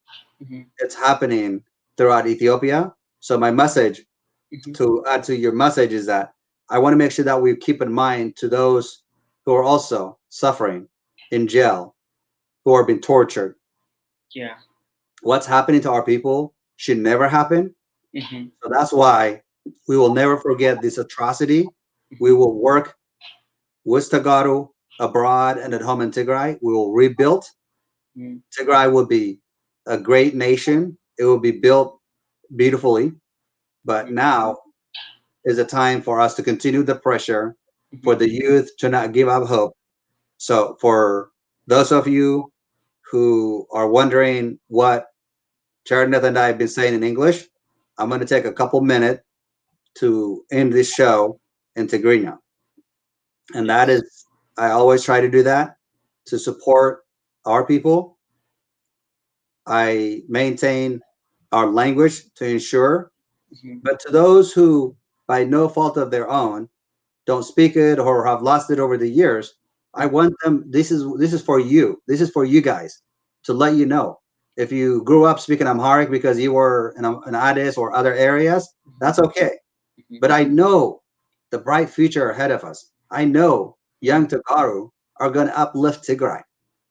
It's happening throughout Ethiopia. So my message to add to your message is that I want to make sure that we keep in mind to those who are also suffering in jail, who are being tortured. Yeah. What's happening to our people should never happen. So that's why we will never forget this atrocity. We will work with Tagaru abroad and at home in Tigray. We will rebuild. Tigray will be a great nation. It will be built beautifully. But now is a time for us to continue the pressure, for the youth to not give up hope. So for those of you who are wondering what Charneth and I have been saying in English, I'm going to take a couple minutes to end this show in Tigrinya. And that is, I always try to do that to support our people. I maintain our language to ensure, but to those who, by no fault of their own, don't speak it or have lost it over the years, I want them, this is for you. This is for you guys to let you know. If you grew up speaking Amharic because you were in Addis or other areas, that's okay. But I know the bright future ahead of us. I know young Tagaru are going to uplift Tigray.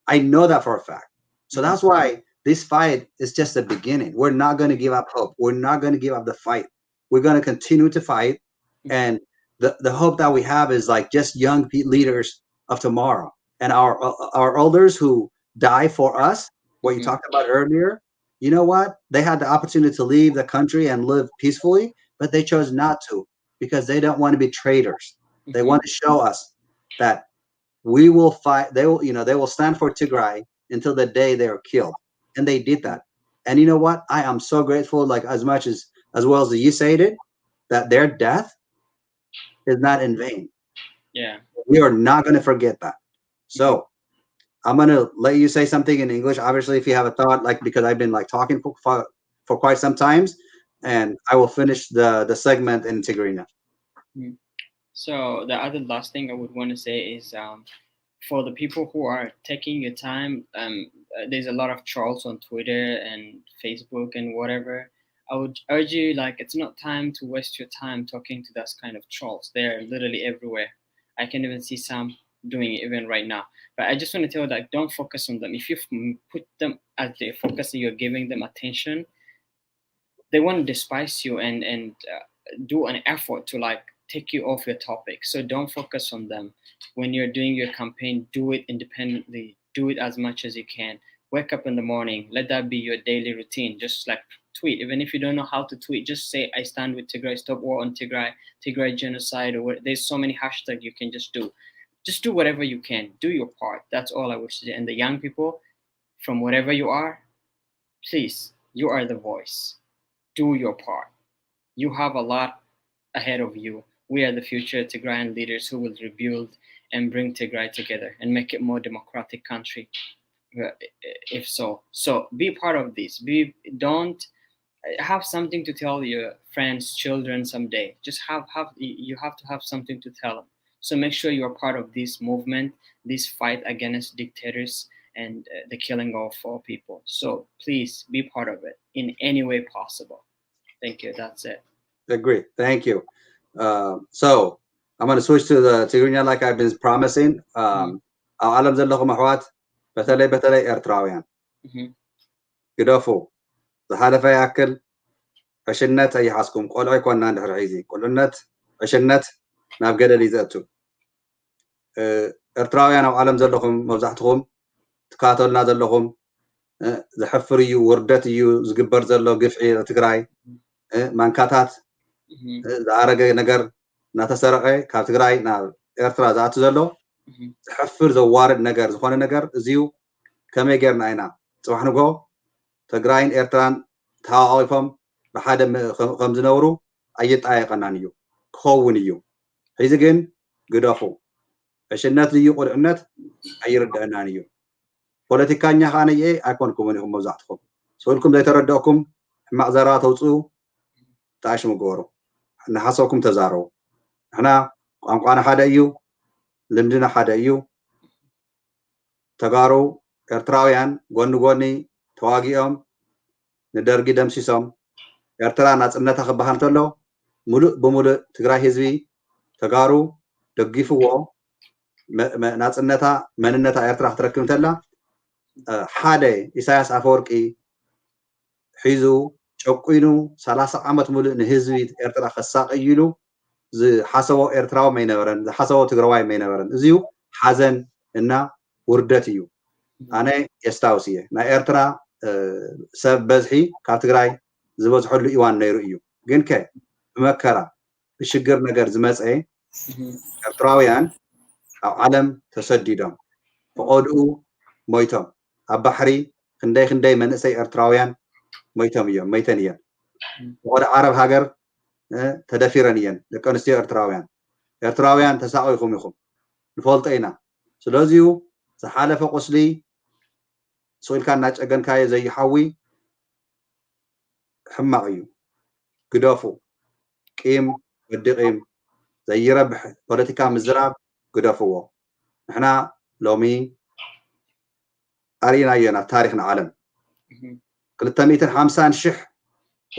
I know that for a fact. So that's why this fight is just the beginning. We're not going to give up hope. We're not going to give up the fight. We're going to continue to fight. And the hope that we have is like just young leaders of tomorrow. And our elders who die for us, what you talked about earlier, you know what? They had the opportunity to leave the country and live peacefully, but they chose not to because they don't want to be traitors. They want to show us that we will fight. They will stand for Tigray until the day they are killed. And they did that. And you know what? I am so grateful, like as well as you said it, that their death is not in vain. Yeah. We are not going to forget that. So I'm going to let you say something in English. Obviously, if you have a thought, like, because I've been like talking for quite some times, and I will finish the segment in Tigrinya. So the other last thing I would want to say is for the people who are taking your time, there's a lot of trolls on Twitter and Facebook and whatever. I would urge you, like, it's not time to waste your time talking to those kind of trolls. They're literally everywhere. I can even see some doing it even right now. But I just want to tell you that don't focus on them. If you put them as the focus and you're giving them attention, they want to despise you and do an effort to like take you off your topic. So don't focus on them. When you're doing your campaign, do it independently. Do it as much as you can. Wake up in the morning. Let that be your daily routine. Just like tweet. Even if you don't know how to tweet, just say, I stand with Tigray, stop war on Tigray, Tigray genocide, or there's so many hashtags you can just do. Just do whatever you can. Do your part. That's all I would say. And the young people, from wherever you are, please, you are the voice. Do your part. You have a lot ahead of you. We are the future Tigrayan leaders who will rebuild and bring Tigray together and make it more democratic country. If so, be part of this. Don't have something to tell your friends, children someday. Just you have to have something to tell them. So make sure you are part of this movement, this fight against dictators and the killing of all people. So please be part of it in any way possible. Thank you. That's it. Agree. Thank you. So I'm going to switch to the Tigrinya like I've been promising. ዓለም ዘለኹም ኣሕዋት በተለይ ኤርትራውያን ግደፉ ዝሓለፈ ያክል ዕሽነት ኣይሓስኩም ቆልዑ ይኮንና እንድሕር ሒዚ ቁልዕነት ዕሽነት ናብ ገደል ይዘእቱ ኤርትራውያን ኣብ ዓለም ዘለኹም መብዛሕትኹም ትካተሉና ዘለኹም ዝሕፍር እዩ ውርደት እዩ ዝግበር ዘሎ ግፍዒ ትግራይ ማንካታት ዝኣረገ ነገር እናተሰረቀ ካብ ትግራይ ናብ ኤርትራ ዝኣቱ ዘሎ ዝሕፍር ዘዋርድ ነገር ዝኾነ ነገር እዚዩ ከመይ ጌርና ኢና ፅባሕ ንጎ ትግራይን ኤርትራን ተሓቋቂፎም ብሓደ ከም ዝነብሩ ኣይጣየቀናን እዩ ክኸውን እዩ ሕዚ ግን ግደፉ ዕሽነት እዩ ቁልዕነት ኣይርድአናን እዩ ፖለቲካኛ ኻነ እየ ኣይኮንኩምን ኢኹም መብዛሕትኩም ስእልኩም ዘይተረድአኩም ሕማቅ ዘረባ ተውፅኡ ተኣሽሙ ግበሩ ንሓሰብኩም ተዛረቡ ንሕና ቋንቋና ሓደ እዩ ልምድና ሓደ እዩ ተጋሩ ኤርትራውያን ጎኒ ጎኒ ተዋጊኦም ንደርጊ ደምሲሶም ኤርትራ ናጽነታ ክበሃል እንተሎ ሙሉእ ብሙሉእ ትግራይ ህዝቢ ተጋሩ ደጊፍዎ ናጽነታ መንነታ ኤርትራ ክትረክብ እንተላ ሓደ ኢሳያስ አፈወርቂ ሒዙ ጨቁይኑ 30 ዓመት ሙሉእ ንህዝቢ ኤርትራ ከሳቀይሉ ዝሓሰቦ ኤርትራዊ ማይነበረን ዝሓሰቦ ትግራዋይ ማይነበረን እዚዩ ሓዘን እና ውርደት እዩ ኣነ የስታውስ እየ ናይ ኤርትራ ሰብ በዝሒ ካብ ትግራይ ዝበዝሐሉ እዋን ነይሩ እዩ ግን ከ ብመከራ ብሽግር ነገር ዝመፀ ኤርትራውያን ኣብ ዓለም ተሰዲዶም ብቆድኡ ሞይቶም ኣብ ባሕሪ ክንደይ መንእሰይ ኤርትራውያን ሞይቶም እዮም ሞይተን እየን ብቆዳ ዓረብ ሃገር ተደፊረን እየን ደቂ ኣንስትዮ ኤርትራውያን ተሳቂኹም ኢኹም ንፈልጦ ኢና ስለዚሁ ዝሓለፈ ቁስሊ ስኢልካ እናጨገንካዮ ዘይሓዊ ሕማቅ እዩ ግደፉ ቂም ወዲ ቂም ዘይረብሕ ፖለቲካ ምዝራብ ግደፍዎ ንሕና ሎሚ ኣርኢናዮ ናብ ታሪክና ዓለም 250,000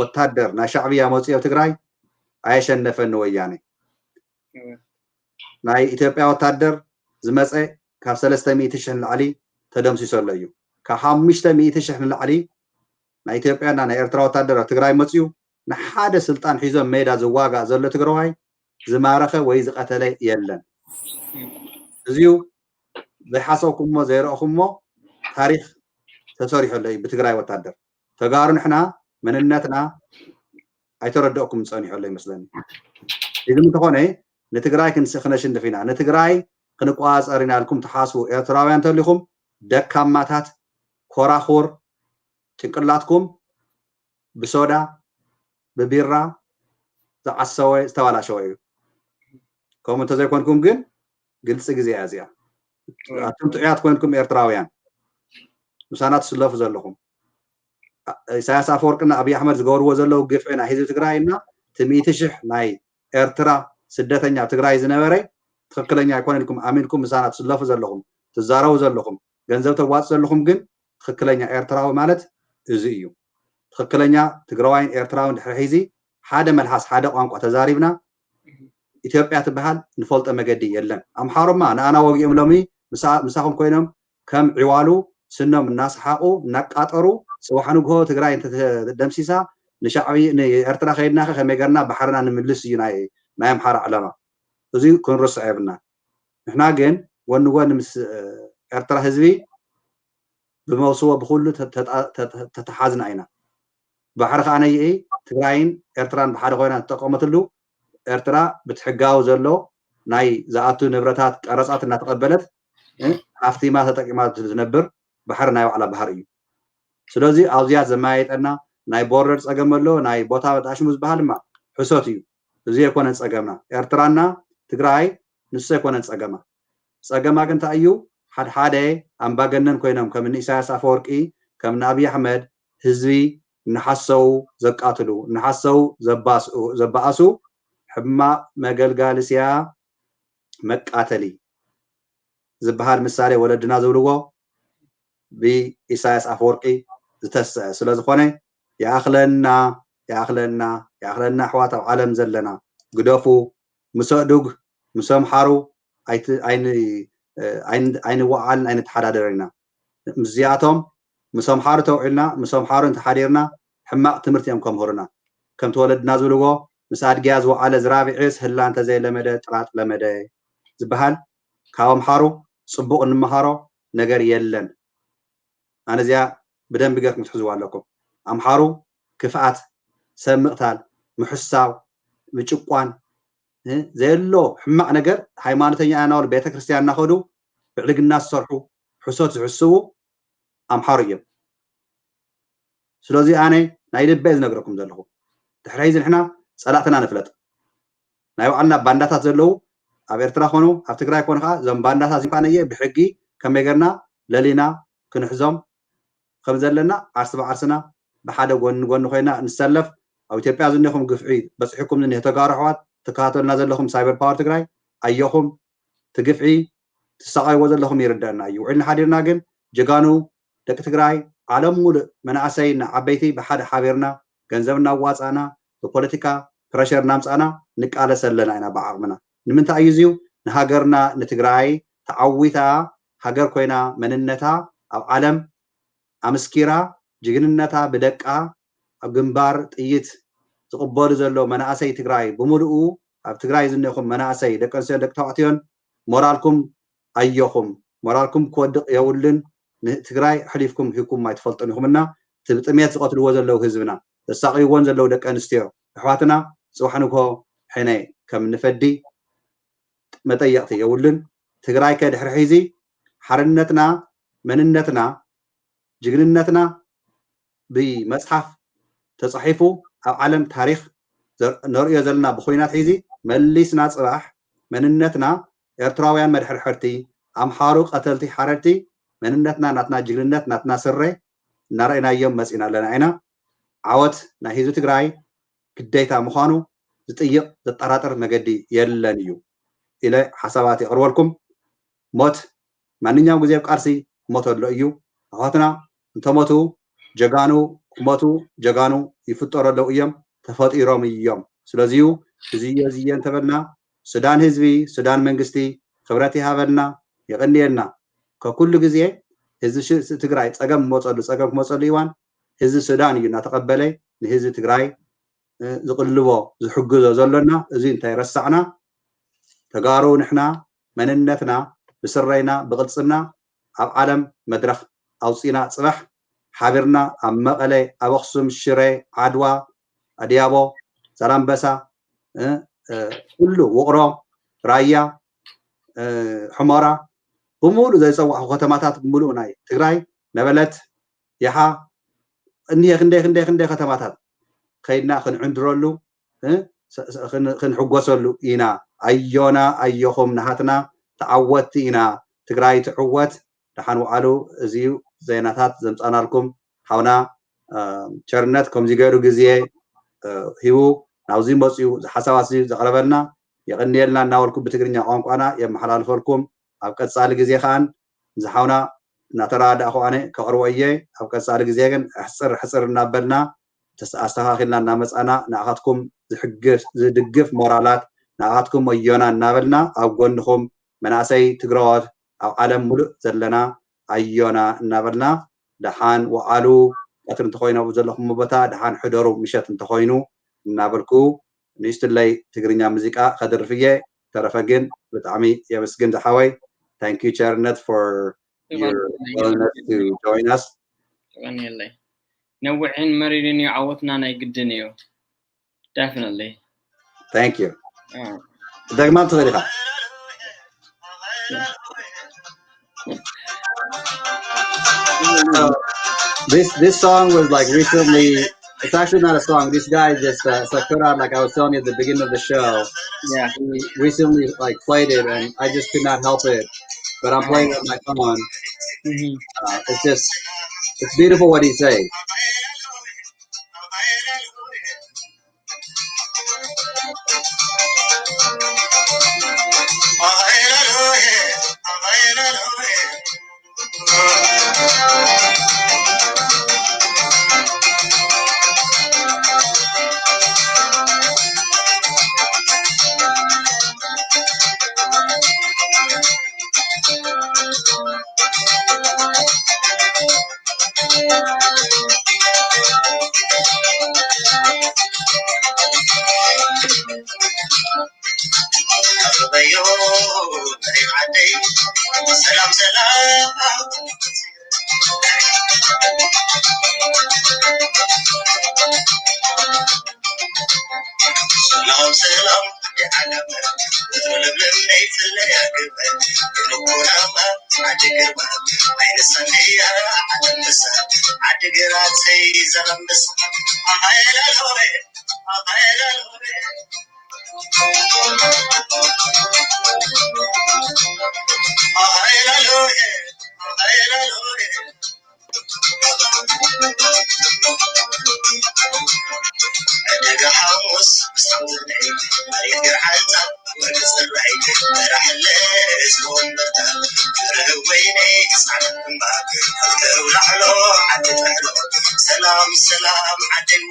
ወታደር ናይ ሻዕብያ መፅኡ ኣብ ትግራይ ኣየሸነፈን ወያኔ ናይ ኢትዮጵያ ወታደር ዝመፀ ካብ 300,000 ንላዕሊ ተደምሲሰሎ እዩ ካብ 500,000 ንላዕሊ ናይ ኢትዮጵያና ናይ ኤርትራ ወታደር ኣብ ትግራይ መፅኡ ንሓደ ስልጣን ሒዞም ሜዳ ዝዋጋእ ዘሎ ትግራዋይ ዝማረኸ ወይ ዝቀተለ የለን እዚዩ ዘይሓሰብኩሞ ዘይረአኹሞ ታሪክ ተሰሪሑሎ እዩ ብትግራይ ወታደር ተጋሩ ንሕና መንነትና ኣይተረድአኩም ፀኒሑሎ ይመስለኒ እዚ እንተኾነ ንትግራይ ክንሽንፍ ኢና ንትግራይ ክንቋፀር ኢና ኢልኩም ትሓስቡ ኤርትራውያን ተሊኹም ደካማታት ኮራኹር ጭንቅላትኩም ብሶዳ ብቢራ ዝዓሰወ ዝተባላሸወ እዩ ከምኡ እንተዘይኮንኩም ግን ግልፂ ግዜ እያ እዚኣ ኣቱም ጥዑያት ኮይንኩም ኤርትራውያን ምሳና ትስለፉ ዘለኹም ኢሳያስ አፈወርቅና ኣብይ ኣሕመድ ዝገበርዎ ዘለው ግፍዒ ናይ ህዝቢ ትግራይ እና እቲ 100,000 ናይ ኤርትራ ስደተኛ ትግራይ ዝነበረ ትክክለኛ ኣይኮነልኩም ኣሚንኩም ምሳና ትስለፉ ዘለኹም ትዛረቡ ዘለኹም ገንዘብ ተዋፅ ዘለኹም ግን ትክክለኛ ኤርትራዊ ማለት እዚ እዩ ትክክለኛ ትግራዋይን ኤርትራውን ድሕሪ ሒዚ ሓደ መልሓስ ሓደ ቋንቋ ተዛሪብና ኢትዮጵያ ትበሃል ንፈልጦ መገዲ የለን ኣምሓሮማ ንኣና ወጊኦም ሎሚ ምሳኹም ኮይኖም ከም ዕዋሉ ስኖም እናስሓቁ እናቃጠሩ ፅዋሕ ንግሆ ትግራይ ደምሲሳ ንሻዕቢ ንኤርትራ ከይድና ከመይ ገርና ባሕርና ንምልስ እዩ ናይ ኣምሓራ ዕላማ እዚ ክንርስዖ የብልና ንሕና ግን ወንጎን ምስ ኤርትራ ህዝቢ ብመውስዎ ብኩሉ ተተሓዝና ኢና ባሕሪ ከዓ ነይኢ ትግራይን ኤርትራን ብሓደ ኮይና ተጠቀመትሉ ኤርትራ ብትሕጋዊ ዘሎ ናይ ዝኣቱ ንብረታት ቀረፃት እናተቀበለት ኣፍቲማ ተጠቂማ ዝነብር ባሕሪ ናይ ባዕላ ባሕሪ እዩ ስለዚ ኣብዚያ ዘማያየጠና ናይ ቦርደር ፀገም ኣሎ ናይ ቦታ ጣሽሙ ዝበሃል ድማ ሕሶት እዩ እዚ የኮነን ፀገምና ኤርትራና ትግራይ ንሱ የኮነን ፀገማ ግን እንታይ እዩ ሓደ ኣምባገነን ኮይኖም ከም ኢሳያስ አፈወርቂ ከም ኣብይ ኣሕመድ ህዝቢ ንሓሰው ዘቃትሉ ንሓሰው ዘባኣሱ ሕማቅ መገልጋልስያ መቃተሊ ዝበሃል ምሳሌ ወለድና ዝብልዎ ብኢሳያስ አፈወርቂ ዝተስዐ ስለዝኾነ ይኣኽለና ኣሕዋት ኣብ ዓለም ዘለና ግደፉ ምሰዱግ ምሰምሓሩ ኣይንወዓልን ኣይንተሓዳደርና ምዝያቶም ምሰምሓሩ ተውዒልና ምሰምሓሩ እንተሓዲርና ሕማቅ ትምህርቲ እዮም ከምሁሩና ከምቲ ወለድና ዝብልዎ ምስ ኣድግያ ዝወዓለ ዝራቢዕስ ህላ እንተዘይለመደ ጥራጥ ለመደ ዝበሃል ካብ ኣምሓሩ ፅቡቅ እንመሃሮ ነገር የለን ኣነ እዚያ ብደንቢ ገርኩም ትሕዝዋ ኣለኩም ኣምሓሩ ክፍኣት ሰብ ምቕታል ምሕሳብ ምጭቋን ዘየሎ ሕማቅ ነገር ሃይማኖተኛ ናበሉ ቤተክርስትያን እናኸዱ ብዕልግና ዝሰርሑ ሕሶት ዝሕስቡ ኣምሓሩ እዮም ስለዚ ኣነ ናይ ልበይ ዝነግረኩም ዘለኹ ድሕሪ ሒዚ ንሕና ፀላእትና ንፍለጥ ናይ ባዕልና ባንዳታት ዘለው ኣብ ኤርትራ ኮኑ ኣብ ትግራይ ኮኑ ከዓ እዞም ባንዳታት ዝባነየ ብሕጊ ከመይ ገርና ለሊና ክንሕዞም ከም ዘለና ዓርሲ ብዓርስና ብሓደ ጎኒ ኮይና ንሰለፍ ኣብ ኢትዮጵያ ዝኒኹም ግፍዒ በፅሒኩም ዝኒሄ ተጋሩ ኣሕዋት ትከታተሉና ዘለኹም ሳይበር ፓወር ትግራይ ኣየኹም ትግፍዒ ትሰቃይዎ ዘለኹም ይርዳእና እዩ ውዕልና ሓዲርና ግን ጀጋኑ ደቂ ትግራይ ዓለም ሙሉእ መናእሰይና ዓበይቲ ብሓደ ሓቢርና ገንዘብ እናዋፃና ብፖለቲካ ፕሬሸር ናምፃና ንቃለስ ኣለና ኢና ብዓቕምና ንምንታይ እዩ እዚዩ ንሃገርና ንትግራይ ተዓዊታ ሃገር ኮይና መንነታ ኣብ ዓለም ኣመስኪራ ጅግንነታ ብደቃ ኣብ ግንባር ጥይት ዝቕበሉ ዘሎ መናእሰይ ትግራይ ብምሉኡ ኣብ ትግራይ ዝነኹም መናእሰይ ደቂ ኣንስትዮን ደቂ ተባዕትዮን ሞራልኩም ኣየኹም ሞራልኩም ክወድቕ የብልን ንትግራይ ሕሊፍኩም ሂብኩም ኣይትፈልጡን ኢኹምና ብጥሜት ዝቐትልዎ ዘለው ህዝብና ዘሳቂይዎን ዘለው ደቂ ኣንስትዮ ኣሕዋትና ፅባሕ ንግሆ ሕነ ከም ንፈዲ መጠየቕቲ የብልን ትግራይ ከድሕሪ ሒዚ ሓርነትና መንነትና ጅግንነትና ብመፅሓፍ ተፃሒፉ ኣብ ዓለም ታሪክ ነርእዮ ዘለና ብኩናት ሒዚ መሊስና ፅባሕ መንነትና ኤርትራውያን መድሕርሕርቲ ኣምሓሩ ቀተልቲ ሓረርቲ መንነትና ናትና ጅግንነት ናትና ስረ እናረአናዮም መፂና ኣለና ኢና ዓወት ናይ ህዝቢ ትግራይ ግዴታ ምዃኑ ዝጥይቕ ዘጠራጥር መገዲ የለን እዩ ኢለ ሓሳባት የቕርበልኩም ሞት ማንኛውም ግዜ ቃልሲ ሞት ኣሎ እዩ ኣሕዋትና እንተሞቱ ጀጋኑ ክሞቱ ጀጋኑ ይፍጠሩ ኣለው እዮም ተፈጢሮም እዮም ስለዚዩ እዝየ እንተበልና ሱዳን ህዝቢ ሱዳን መንግስቲ ክብረት ይሃበልና ይቕንየልና ከኩሉ ግዜ ህዝቢ ትግራይ ፀገም ክመፀሉ እዋን ህዝቢ ሱዳን እዩ እናተቐበለ ንህዝቢ ትግራይ ዝቕልቦ ዝሕግዞ ዘሎና እዚ እንታይ ረሳዕና ተጋሩ ንሕና መንነትና ብስረይና ብቅልፅና ኣብ ዓለም መድረክ ኣውፂና ፅባሕ ሓቢርና ኣብ መቐለ ኣብ ኣክሱም ሽረ ዓድዋ ኣድያቦ ዛላምበሳ ኩሉ ውቕሮ ራያ ሕሞራ ብምሉእ ዘይፀዋዕኹ ከተማታት ብምሉእ ናይ ትግራይ ነበለት ይሓ እኒሄ ክንደይ ከተማታት ከይድና ክንዕንድረሉ ክንሕጎሰሉ ኢና ኣዮና ኣየኹም ናሃትና ተዓወቲ ኢና ትግራይ ትዕወት ድሓን ዋዕሉ እዚዩ ዜናታት ዘምፃናልኩም ሓውና ቸርነት ከምዚ ገይሩ ግዜ ሂቡ ናብዚ መፅኡ ሓሳባት ዘቕረበልና የቕንየልና እናበልኩም ብትግርኛ ቋንቋና የመሓላልፈልኩም ኣብ ቀፃሊ ግዜ ከዓን ዝሓውና እናተራዳእኹ ኣነ ከቕርቦ እየ ኣብ ቀፃሊ ግዜ ግን ሕፅር እናበልና ኣስተኻኺልና እናመፃና ንኣኻትኩም ዝድግፍ ሞራላት ንኣኻትኩም ኣዮና እናበልና ኣብ ጎንኹም መናእሰይ ትግራዋት ኣብ ዓለም ሙሉእ ዘለና ኣዮና እናበልና ድሓን ዋዕሉ ቀትሪ እንተኮይኑ ኣብኡ ዘለኹም ቦታ ድሓን ሕደሩ ምሸት እንተኮይኑ እናበልኩ ንእሽትለይ ትግርኛ ሙዚቃ ከድርፍ እየ ተረፈ ግን ብጣዕሚ የመስግን ዝሓወይ thank you ቸርነት for your willingness to join us ነውዕን መሪርን ዓወትና ናይ ግድን እዩ definitely thank you ደግማ ትኽእል ኢኻ this song was like recently it's actually not a song this guy just put out like I was telling you at the beginning of the show yeah he recently like played it and I just could not help it but I'm playing it on my phone it's beautiful what he says ሰላም ሰላም ሰላም ሰላም የዓለም ለምለም ለይፍለያ ግበል ንኩናማ አድግርማ አይነሰንያ አደምሳ አድግራተይ ዘረምስ አማይላሎሬ አማይላሎሬ أدق حوص بصوتي مريض عالتا ورزرعي راح الليز ومبتا رويني اسعد الماء الكرو لحلو سلام سلام عدو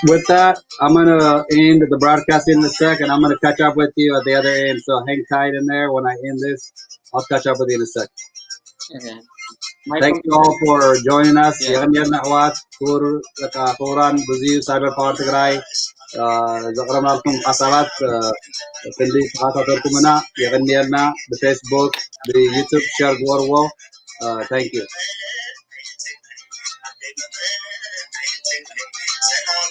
With that, I'm gonna end the broadcast in a second. I'm gonna catch up with you at the other end. So hang tight in there. When I end this, I'll catch up with you in a second. Okay. Thank you all for joining us. Yakan yan nakwat kuran buzi cyber power Tigray. Zakram alkum hasalat kundi hasator kumana yakan yan na the Facebook, the YouTube share gorwo. Thank you.